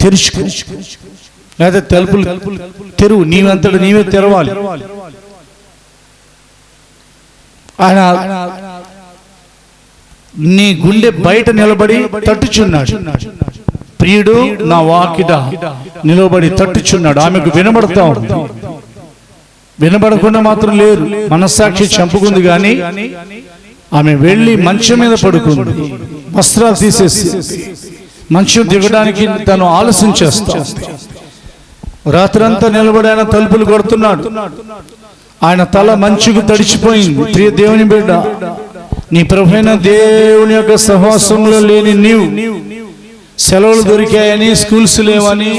తెరుచుకో. లేదా తలుపులు తెరువు, నీవంతట నీవే తెరవాలి. ఆయన నీ గుండె బయట నిలబడి తట్టుచున్నాడు. ప్రియుడు నా వాకిట నిలబడి తట్టుచున్నాడు. ఆమెకు వినబడతా ఉంది. వినబడకుండా మాత్రం లేరు, మనస్సాక్షి చంపుకుంది. కానీ ఆమె వెళ్ళి మంచం మీద పడుకుంది. వస్త్రాలు తీసేసి మంచం దిగడానికి తను ఆలస్యం చేస్తా. రాత్రంతా నిలబడి ఆయన తలుపులు కొడుతున్నాడు. ఆయన తల మంచుకు తడిచిపోయింది. ప్రియ దేవుని బిడ్డ, నీ ప్రభువైన దేవుని యొక్క సహవాసంలో లేని నీవు, సెలవులు దొరికాయని, స్కూల్స్ లేవని,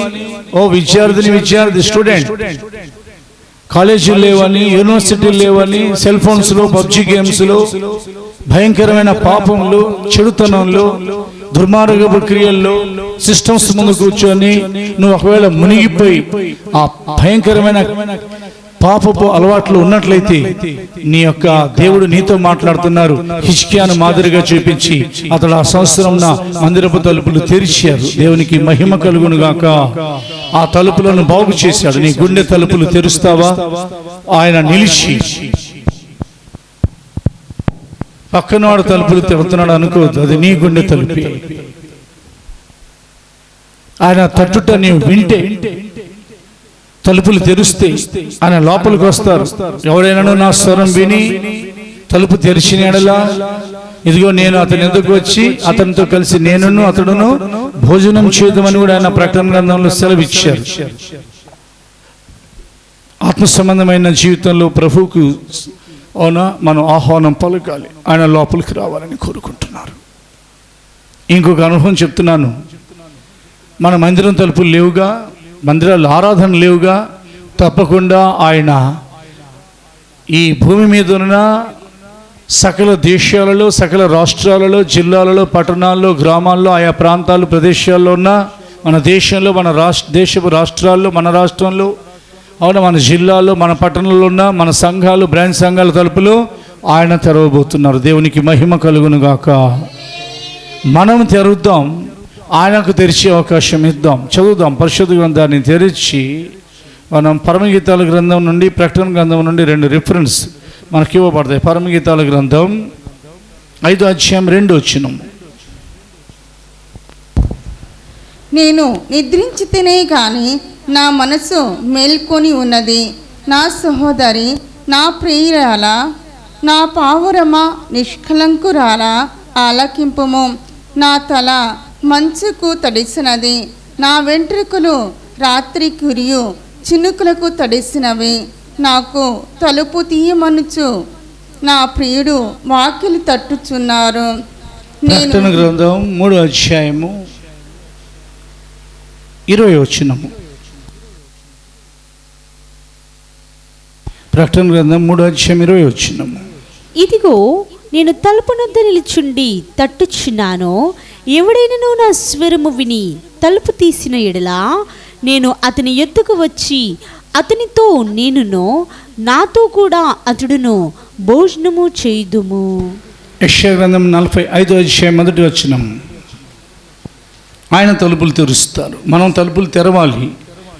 ఓ విద్యార్థి స్టూడెంట్ కాలేజీలు లేవని, యూనివర్సిటీలు లేవని, సెల్ ఫోన్స్లో, పబ్జి గేమ్స్లో, భయంకరమైన పాపంలో, చెడుతనంలో, దుర్మార్గపు క్రియల్లో, సిస్టమ్స్ ముందు కూర్చొని నువ్వు ఒకవేళ మునిగిపోయి ఆ భయంకరమైన పాపపు అలవాట్లు ఉన్నట్లయితే నీ యొక్క దేవుడు నీతో మాట్లాడుతున్నారు. హిజ్కియాను మాదిరిగా చూపించి అతడు ఆ సంవత్సరం మందిరపు తలుపులు తెరిచారు. దేవునికి మహిమ కలుగును గాక. ఆ తలుపులను బాగు చేశాడు. నీ గుండె తలుపులు తెరుస్తావా? ఆయన నిలిచి పక్కనవాడు తలుపులు తెరుతున్నాడు అనుకోవద్దు, అది నీ గుండె తలుపు. ఆయన తట్టుట నీవు వింటే, తలుపులు తెరిస్తే ఆయన లోపలికి వస్తారు. ఎవరైనా నా స్వరం విని తలుపు తెరిచిన ఎడలా, ఇదిగో నేను అతని ఎదుగు వచ్చి అతనితో కలిసి నేనును అతడును భోజనం చేద్దామని కూడా ఆయన ప్రకటన గ్రంథంలో సెలవిచ్చారు. ఆత్మ సంబంధమైన జీవితంలో ప్రభువుకు మనం ఆహ్వానం పలకాలి. ఆయన లోపలికి రావాలని కోరుకుంటున్నారు. ఇంకొక అనుభవం చెప్తున్నాను. మన మందిరం తలుపులు లేవుగా, మందిరాలు ఆరాధన లేవుగా, తప్పకుండా ఆయన ఈ భూమి మీద ఉన్న సకల దేశాలలో, సకల రాష్ట్రాలలో, జిల్లాలలో, పట్టణాల్లో, గ్రామాల్లో, ఆయా ప్రాంతాలు, ప్రదేశాల్లో ఉన్న మన దేశంలో, మన దేశపు రాష్ట్రాల్లో, మన రాష్ట్రంలో, అవును మన జిల్లాల్లో, మన పట్టణంలో ఉన్న మన సంఘాలు, బ్రాంచ్ సంఘాల తలుపులు ఆయన తెరవబోతున్నారు. దేవునికి మహిమ కలుగును గాక. మనం తెరుద్దాం, ఆయనకు తెరిచే అవకాశం ఇద్దాం. చదువుదాం పరిశుద్ధ గ్రంథాన్ని తెరిచి. మనం పరమగీతాల గ్రంథం నుండి, ప్రకటన గ్రంథం నుండి 2 రిఫరెన్స్ మనకి ఇవ్వబడతాయి. పరమగీతాల గ్రంథం 5వ అధ్యాయం 2వ వచనం. నేను నిద్రించితేనే గాని నా మనసు మేల్కొని ఉన్నది. నా సహోదరి, నా ప్రియురాల, నా పావురమ, నిష్కలంకురాల, ఆలకింపుము. నా తల మంచుకు తడిసినది, నా వెంట్రుకలు రాత్రి కురియు చినుకులకు తడిసినవి. నాకు తలుపు తీయమనుచు నా ప్రియుడు వాకిలి తట్టుచున్నారు. ప్రకటన గ్రంథం 3వ అధ్యాయము 20వ వచనము. ప్రకటన గ్రంథం 3వ అధ్యాయం 20వ వచనము. ఇదిగో నేను తలుపునొద్ద నిలుచుండి తట్టుచున్నాను. ఎవడైనను నా స్వరము విని తలుపు తీసిన ఎడలా నేను అతని యొద్దకు వచ్చి అతనితో నేనును, నాతో కూడా అతడును భోజనము చేయుదుము. యెషయా గ్రంథం 45వ అధ్యాయం 1వ వచనం. ఆయన తలుపులు తెరుస్తారు. మనం తలుపులు తెరవాలి.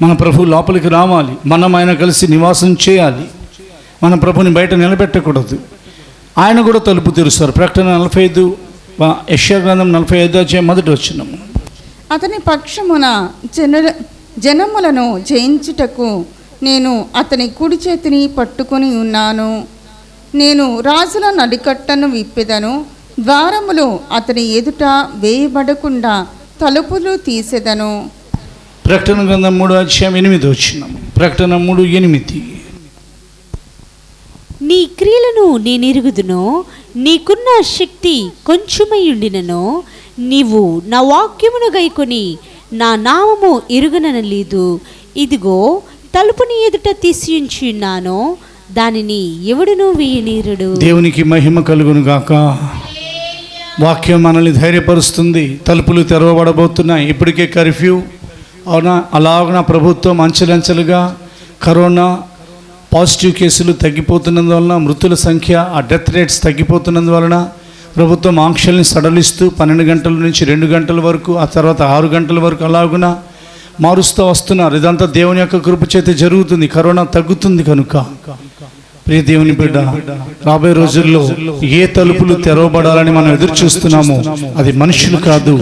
మన ప్రభు లోపలికి రావాలి. మనం ఆయన కలిసి నివాసం చేయాలి. మన ప్రభుని బయట నిలబెట్టకూడదు. ఆయన కూడా తలుపు తెరుస్తారు. ప్రకటన 45, యెషయా గ్రంథం 45వ అధ్యాయం 1వ వచనం. అతని పక్షమున జనములను జయించుటకు నేను అతని కుడి చేతిని పట్టుకొని ఉన్నాను. నేను రాజుల నడికట్టను విప్పెదను. ద్వారములు అతని ఎదుట వేయబడకుండా తలుపులు తీసెదను. ప్రకటన గ్రంథం 3వ అధ్యాయం 8వ వచనం. ప్రకటన 3:8. నీ క్రియలను నేనెరుగుదును, నీకున్న శక్తి కొంచెమయుండినను నీవు నా వాక్యమును గైకొని నా నామము ఎరుగననలేదు. ఇదిగో తలుపుని ఎదుట తీసియుంచి ఉన్నాను, దానిని ఎవడునూ వేయనీరుడు. దేవునికి మహిమ కలుగును గాక. వాక్యం మనల్ని ధైర్యపరుస్తుంది. తలుపులు తెరవబడబోతున్నాయి. ఇప్పటికే కర్ఫ్యూ, అవునా, అలాగ ప్రభుత్వం అంచెలంచెలుగా కరోనా పాజిటివ్ కేసులు తగ్గిపోతున్నందువలన, మృతుల సంఖ్య, ఆ డెత్ రేట్స్ తగ్గిపోతున్నందువలన ప్రభుత్వం ఆంక్షల్ని సడలిస్తూ 12 గంటల నుంచి 2 గంటల వరకు, ఆ తర్వాత 6 గంటల వరకు అలాగున మారుస్తూ వస్తున్నారు. ఇదంతా దేవుని యొక్క కృప చేత జరుగుతుంది. కరోనా తగ్గుతుంది కనుక ప్రియ దేవుని బిడ్డ, రాబోయే రోజుల్లో ఏ తలుపులు తెరవబడాలని మనం ఎదురు చూస్తున్నామో అది మనుషులు కాదు,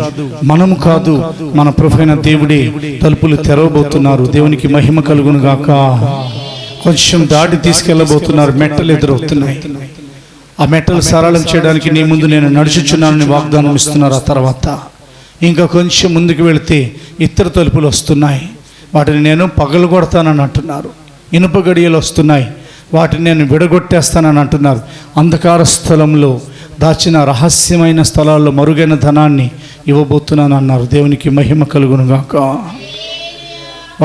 మనము కాదు, మన ప్రభువైన దేవుడే తలుపులు తెరవబోతున్నారు. దేవునికి మహిమ కలుగును గాక. కొంచెం దాటి తీసుకెళ్ళబోతున్నారు. మెట్టలు ఎదురవుతున్నాయి. ఆ మెట్టలు సరళం చేయడానికి నీ ముందు నేను నడుచుచున్నానని వాగ్దానం ఇస్తున్నారు. ఆ తర్వాత ఇంకా కొంచెం ముందుకు వెళితే ఇతర తలుపులు వస్తున్నాయి. వాటిని నేను పగలగొడతానని అంటున్నారు. ఇనుప గడియలు వస్తున్నాయి. వాటిని నేను విడగొట్టేస్తానని అంటున్నారు. అంధకార స్థలంలో దాచిన రహస్యమైన స్థలాల్లో మరుగైన ధనాన్ని ఇవ్వబోతున్నాను అన్నారు. దేవునికి మహిమ కలుగును గాక.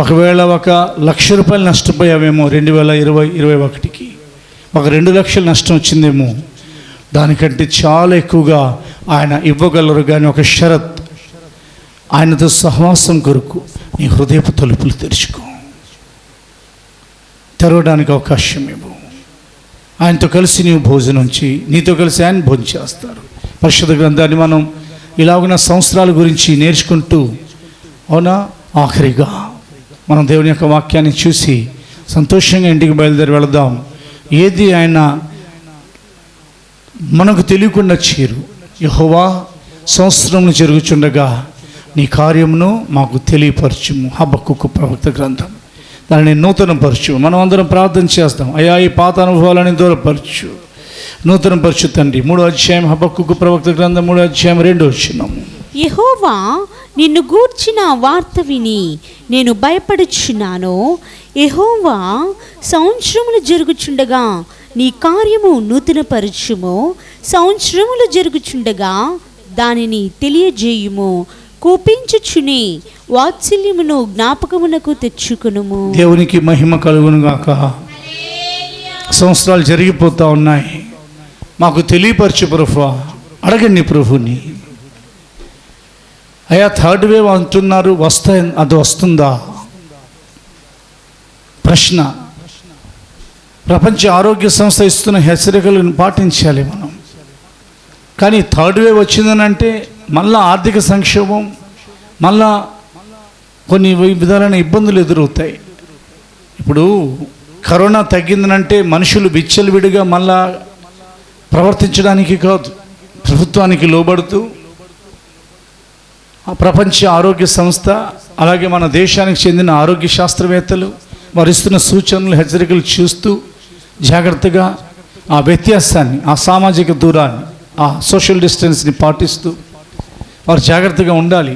ఒకవేళ 1,00,000 రూపాయలు నష్టపోయావేమో 2020-21కి, 2 లక్షలు నష్టం వచ్చిందేమో, దానికంటే చాలా ఎక్కువగా ఆయన ఇవ్వగలరు. కానీ ఒక షరత్, ఆయనతో సహవాసం కొరకు నీ హృదయపు తలుపులు తెరుచుకో, తెరవడానికి అవకాశం ఇవ్వు. ఆయనతో కలిసి నీవు భోజనం చేయి, నీతో కలిసి ఆయన భోజనం చేస్తారు. పరిశుద్ధ గ్రంథాన్ని మనం ఇలాగున్న సంవత్సరాల గురించి నేర్చుకుంటూ, అవునా, ఆఖరిగా మనం దేవుని యొక్క వాక్యాన్ని చూసి సంతోషంగా ఇంటికి బయలుదేరి వెళదాం. ఏది ఆయన మనకు తెలియకుండా చేరు. యెహోవా, సంవత్సరములు జరుగుచుండగా నీ కార్యమును మాకు తెలియపరచుము. హబక్కూకు ప్రవక్త గ్రంథం. దానిని నూతనపరచు. మనం అందరం ప్రార్థన చేస్తాం, అయ్యా ఈ పాత అనుభవాలని దూరపరచు, నూతనపరచు తండ్రి. 3వ అధ్యాయం హబక్కూకు ప్రవక్త గ్రంథం 3వ అధ్యాయం 2వ వచనం. యెహోవా, నిన్ను గూర్చిన వార్త విని నేను భయపడుచున్నాను. యెహోవా, సంవత్సరములు జరుగుచుండగా నీ కార్యము నూతనపరచుము. సంవత్సరములు జరుగుచుండగా దానిని తెలియజేయుము. కోపించుచుని వాత్సల్యమును జ్ఞాపకమునకు తెచ్చుకునుము. దేవునికి మహిమ కలుగును గాక. సంవత్సరాలు జరిగిపోతూ ఉన్నాయి, మాకు తెలియపరచు ప్రభువా. అడగండి ప్రభుని. అయ్యా, 3rd వేవ్ అంటున్నారు, అది వస్తుందా? ప్రశ్న. ప్రపంచ ఆరోగ్య సంస్థ ఇస్తున్న హెచ్చరికలను పాటించాలి మనం. కానీ 3rd వేవ్ వచ్చిందని అంటే మళ్ళా ఆర్థిక సంక్షోభం, మళ్ళా కొన్ని విధాలైన ఇబ్బందులు ఎదురవుతాయి. ఇప్పుడు కరోనా తగ్గిందనంటే మనుషులు విచ్చలవిడిగా మళ్ళా ప్రవర్తించడానికి కాదు, ప్రభుత్వానికి లోబడుతూ ప్రపంచ ఆరోగ్య సంస్థ, అలాగే మన దేశానికి చెందిన ఆరోగ్య శాస్త్రవేత్తలు వారు ఇస్తున్న సూచనలు, హెచ్చరికలు చూస్తూ జాగ్రత్తగా ఆ వ్యత్యాసాన్ని, ఆ సామాజిక దూరాన్ని, ఆ సోషల్ డిస్టెన్స్ని పాటిస్తూ వారు జాగ్రత్తగా ఉండాలి.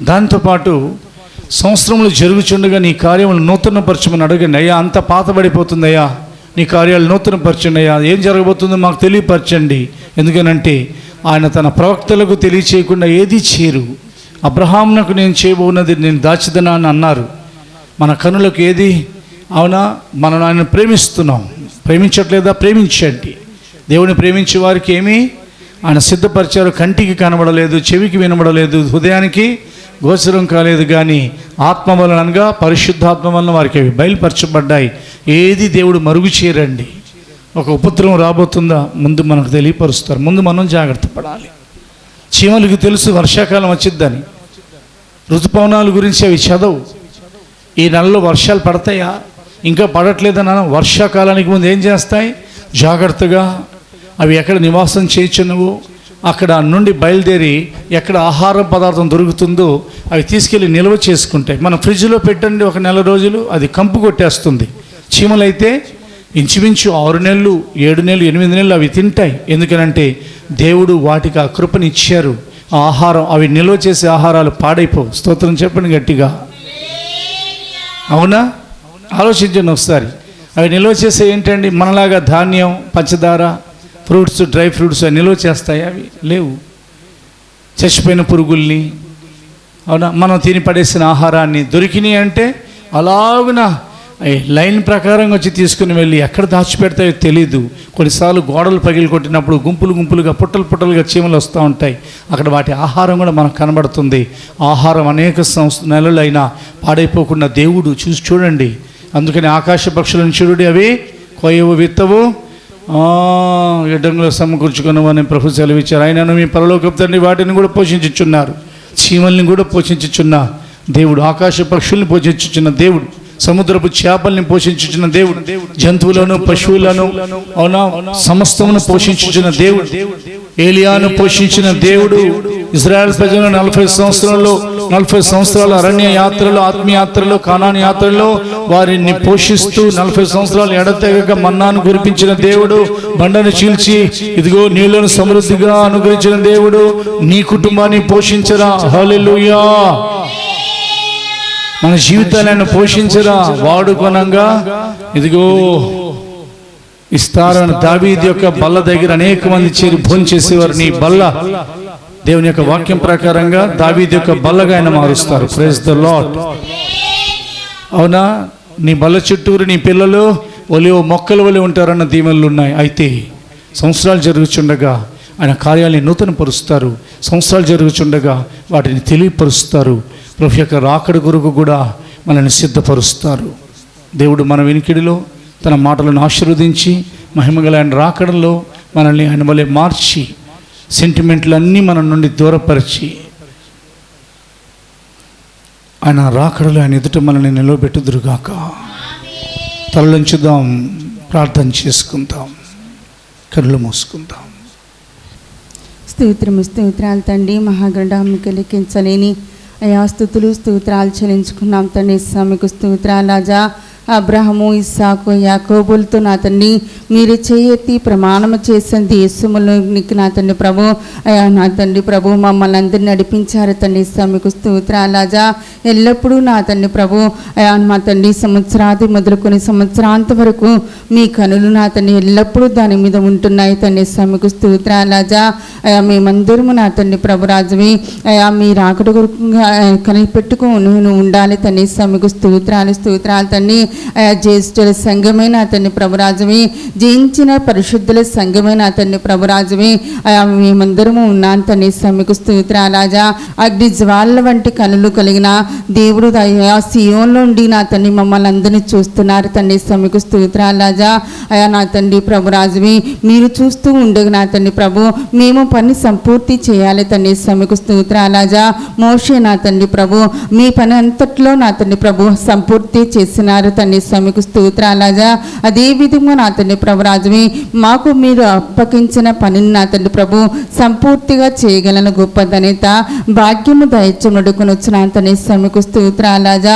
దాంతోపాటు సంవత్సరములు జరుగుచుండగా నీ కార్యములు నూతనపరచమని అడగండి. అయ్యా, అంత పాతబడిపోతుందయ్యా, నీ కార్యాలు నూతనపరచండి అయ్యా, ఏం జరగబోతుందో మాకు తెలియపరచండి. ఎందుకనంటే ఆయన తన ప్రవక్తలకు తెలియచేయకుండా ఏది చేయరు. అబ్రహామునకు నేను చేయబోన్నది నేను దాచిదనా అని అన్నారు. మన కనులకు ఏది, అవునా, మనం ఆయన ప్రేమిస్తున్నాం, ప్రేమించట్లేదా? ప్రేమించండి. దేవుని ప్రేమించే వారికి ఏమీ ఆయన సిద్ధపరిచారు. కంటికి కనబడలేదు, చెవికి వినబడలేదు, హృదయానికి గోచరం కాలేదు. కానీ ఆత్మ వలనగా, పరిశుద్ధాత్మ వలన వారికి అవి బయలుపరచబడ్డాయి. ఏది దేవుడు మరుగు చేయరండి. ఒక ఉపద్రవం రాబోతుందా, ముందు మనకు తెలియపరుస్తారు. ముందు మనం జాగ్రత్త పడాలి. చీమలకు తెలుసు వర్షాకాలం వచ్చిద్దని. ఋతుపవనాల గురించి అవి చదవు. ఈ నెలలో వర్షాలు పడతాయా, ఇంకా పడట్లేదన్నా, వర్షాకాలానికి ముందు ఏం చేస్తాయి? జాగ్రత్తగా అవి ఎక్కడ నివాసం చేయొచ్చునువు, అక్కడ నుండి బయలుదేరి ఎక్కడ ఆహార పదార్థం దొరుకుతుందో అవి తీసుకెళ్ళి నిల్వ చేసుకుంటాయి. మనం ఫ్రిడ్జ్లో పెట్టండి 1 నెల రోజులు, అది కంపు కొట్టేస్తుంది. చీమలైతే ఇంచుమించు 6 నెలలు, 7 నెలలు, 8 నెలలు అవి తింటాయి. ఎందుకనంటే దేవుడు వాటికి ఆ కృపని ఇచ్చారు. ఆ ఆహారం, అవి నిల్వ చేసే ఆహారాలు పాడైపోవు. స్తోత్రం చెప్పండి గట్టిగా. అవునా? ఆలోచించండి ఒకసారి. అవి నిల్వ చేసే ఏంటండి? మనలాగా ధాన్యం, పంచదార, ఫ్రూట్స్, డ్రై ఫ్రూట్స్ అవి నిల్వ చేస్తాయి? అవి లేవు. చచ్చిపోయిన పురుగుల్ని, అవునా, మనం తిని పడేసిన ఆహారాన్ని దొరికినాయి అంటే అలాగున లైన్ ప్రకారం వచ్చి తీసుకుని వెళ్ళి ఎక్కడ దాచిపెడతాయో తెలీదు. కొన్నిసార్లు గోడలు పగిలి కొట్టినప్పుడు గుంపులు గుంపులుగా, పుట్టలు పుట్టలుగా చీమలు వస్తూ ఉంటాయి. అక్కడ వాటి ఆహారం కూడా మనకు కనబడుతుంది. ఆహారం అనేక నెలలైనా పాడైపోకుండా దేవుడు చూసి చూడండి. అందుకని ఆకాశ పక్షులను చూడండి, అవి కోయవు, విత్తవు, ఎడ్డంగులో సమకూర్చుకున్నామని ప్రభు సెలవిచ్చారు. ఆయనను మీ పరలోకపు తండ్రి వాటిని కూడా పోషించుచున్నారు, చీమల్ని కూడా పోషించుచున్న దేవుడు, ఆకాశ పక్షుల్ని పోషించుచున్న దేవుడు, సముద్రపు చేపల్ని పోషించుచున్న దేవుడు, జంతువులను, పశువులను, అవునా, సమస్తమును పోషించుచున్న దేవుడు, ఏలియాను పోషించిన దేవుడు. ఇజ్రాయెల్ ప్రజలను 40 సంవత్సరాల అరణ్య యాత్రలో, ఆత్మయాత్రలో, కానాను యాత్రలో వారిని పోషిస్తూ 40 సంవత్సరాలు ఎడతెగక మన్నాను కురిపించిన దేవుడు, బండను చీల్చి ఇదిగో నీళ్లను సమృద్ధిగా అనుగ్రహించిన దేవుడు. నీ కుటుంబాన్ని పోషించరా? హల్లెలూయా. మన జీవితాలను పోషించరా? వాడుకొనంగా ఇదిగో ఇస్తారని దావీదు యొక్క బల్ల దగ్గర అనేక మంది చేరి భోంచేసేవారు. నీ బల్ల దేవుని యొక్క వాక్యం ప్రకారంగా దావీదు యొక్క బల్లగా ఆయన మారుస్తారు. Praise the Lord. అవునా? నీ బల్ల చుట్టూరు నీ పిల్లలు ఒలివ మొక్కల వలె ఉంటారన్న దీవెనలు ఉన్నాయి. అయితే సంవత్సరాలు జరుగుచుండగా ఆయన కార్యాలను నూతనపరుస్తారు. సంవత్సరాలు జరుగుచుండగా వాటిని తెలియపరుస్తారు. ప్రభు యొక్క రాకడ కొరకు కూడా మనల్ని సిద్ధపరుస్తారు. దేవుడు మన వినికిడిలో తన మాటలను ఆశీర్వదించి మహిమగల ఆయన రాకడలో మనల్ని ఆయన వలె మార్చి సెంటిమెంట్లన్నీ మన నుండి దూరపరిచి ఆయన రాకడలో ఆయన ఎదుట మనల్ని నిలవబెట్టుదురుగాక. తలలంచుదాం, ప్రార్థన చేసుకుందాం, కళ్ళు మూసుకుందాం. స్తోత్రాలు తండ్రి, మహాగండానికి లెక్కించలేని అయా స్తుతులు స్తోత్రాలు చెల్లించుకున్నాం తండ్రి. స్వామికి స్తోత్రాలు రాజా. అబ్రహము, ఇస్సాకు, యాకోబులతో నా తండ్రి మీరు చేయెత్తి ప్రమాణము చేసిన దేశములోనికి నా తండ్రి ప్రభు, అయా నా తండ్రి ప్రభు మమ్మల్ని అందరినీ నడిపించారు తండ్రి. స్వామికి స్తోత్రాలు రాజా. ఎల్లప్పుడూ నా తండ్రి ప్రభు, అయా మా తండ్రి సంవత్సరాది మొదలుకొని సంవత్సరాంత వరకు మీ కనులు నా తండ్రి ఎల్లప్పుడూ దాని మీద ఉంటున్నాయి తండ్రి. స్వామికి స్తోత్రాలు రాజా. అయా మేమందరము నా తండ్రి ప్రభు రాజువి అయా మీ రాకడ కనిపెట్టుకుని ఉండాలి తండ్రి. స్వామికి స్తోత్రాలు తండ్రి. అయా జ్యేష్ఠుల సంఘమైన అతన్ని ప్రభురాజువి, జయించిన పరిశుద్ధుల సంఘమైన అతన్ని ప్రభురాజువి అయా మేమందరము ఉన్నాను తండ్రి. స్వామికి స్తోత్రాలు రాజా. అగ్ని జ్వాల వంటి కనులు కలిగిన దేవుడు అయా సియోన్లో ఉండి నా తండ్రి మమ్మల్ని అందరినీ చూస్తున్నారు తండ్రి. స్వామికి స్తోత్రాలు రాజా. అయా నా తండ్రి ప్రభురాజువి మీరు చూస్తూ ఉండగా నా తండ్రి ప్రభు మేము పని సంపూర్తి చేయాలి తండ్రి. స్వామికి స్తోత్రాలు రాజా. మోషే నా తండ్రి ప్రభు మీ పని అంతట్లో నా తండ్రి ప్రభు సంపూర్తి చేసినారు తండ్రి. స్వామికి స్తోత్రాలు రాజా. అదే విధంగా నా తండ్రి ప్రభు రాజువి మాకు మీరు అప్పగించిన పనిని నా తండ్రి ప్రభు సంపూర్తిగా చేయగలను గొప్ప ధన్యత భాగ్యము దయచముడుకుని వచ్చిన తండ్రి. స్వామికి స్తోత్రాలు రాజా.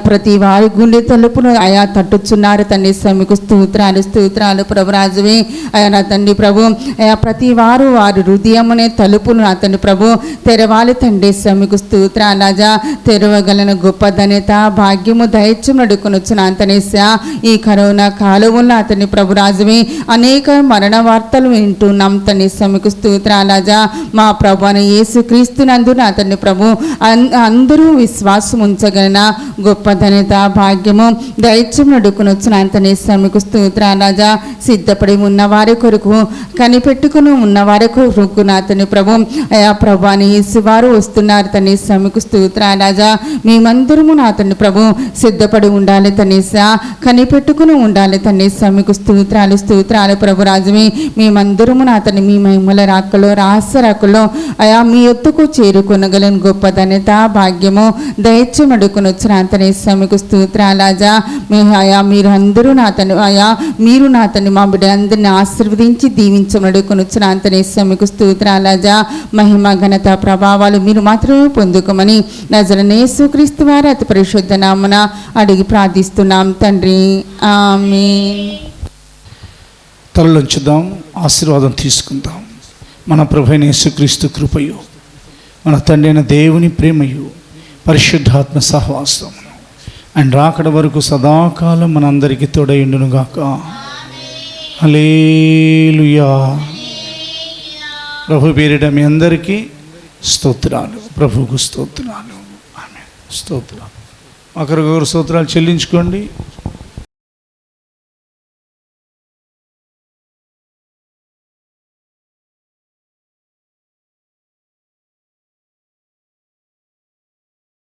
ప్రతి వారి గుండె తలుపును అయా తట్టుచున్నారు తండ్రి. స్వామికి స్తోత్రాలు ప్రభు రాజువి అయా నా తండ్రి ప్రభు అయా ప్రతి వారు వారి హృదయమునే తలుపులు నా తండ్రి ప్రభు తెరవాలి తండ్రి. స్వామికి స్తోత్రాలు రాజా. తెరవగలను గొప్ప ధన్యత భాగ్యము దయచముడుకుని వచ్చిన అంతనేసా ఈ కరోనా కాలంలో అతని ప్రభు రాజువి అనేక మరణ వార్తలు వింటున్నాం తండ్రి. స్వామికి స్తోత్రాలు రాజా. మా ప్రభు అని యేసు క్రీస్తునందున అతన్ని ప్రభు అందరూ విశ్వాసం ఉంచగలన గొప్ప ధన్యత భాగ్యము దైత్యం నడుకుని వచ్చిన అంతనే. స్వామికి స్తోత్రాలు రాజా. సిద్ధపడి ఉన్నవారి కొరకు కనిపెట్టుకుని ఉన్నవారి కొరకు నా అతని ప్రభు అయా ప్రభు అని యేసు వారు వస్తున్నారు తండ్రి. స్వామికి స్తోత్రాలు రాజా. మేమందరము నా తండ్రి ప్రభు సిద్ధపడి ఉండాలి తండ్రి, కనిపెట్టుకుని ఉండాలి తండ్రి. స్వామికి స్తోత్రాలు ప్రభు రాజువి మేమందరము నా తండ్రి మీ మహిమల రాకలో రహస్య రాకలో అయా మీ ఎత్తుకు చేరుకొనగలని గొప్ప ధన్యత భాగ్యము దయచేసి అడుగుని వచ్చిన అంతనే. స్వామికి స్తోత్రాలు రాజా. అయా మీరు అందరూ నా తండ్రి అయా మీరు నా తండ్రి మా బిడ్డ అందరిని ఆశీర్వదించి దీవించమని అడుగుని వచ్చిన అంతనే. స్వామికి స్తోత్రాలు రాజా. మహిమ ఘనత ప్రభావాలు మీరు మాత్రమే పొందుకోమని నజరేయుడైన యేసుక్రీస్తు వారి అతి పరిశుద్ధ నామమున అడిగి ప్రార్థిస్తున్నాం తండ్రి. ఆమేన్. తలలోంచుదాం, ఆశీర్వాదం తీసుకుందాం. మన ప్రభువైన యేసుక్రీస్తు కృపయు, మన తండ్రి అయిన దేవుని ప్రేమయు, పరిశుద్ధాత్మ సహవాసం అండ్ రాకడ వరకు సదాకాలం మనందరికీ తోడైండునుగాక. హల్లెలూయా. ప్రభు పేరిట మీ అందరికీ స్తోత్రాలు. ప్రభువుకు స్తోత్రాలు. ఆమేన్. స్తోత్రాలు. ఒకరికొకరు స్తోత్రాలు చెల్లించుకోండి.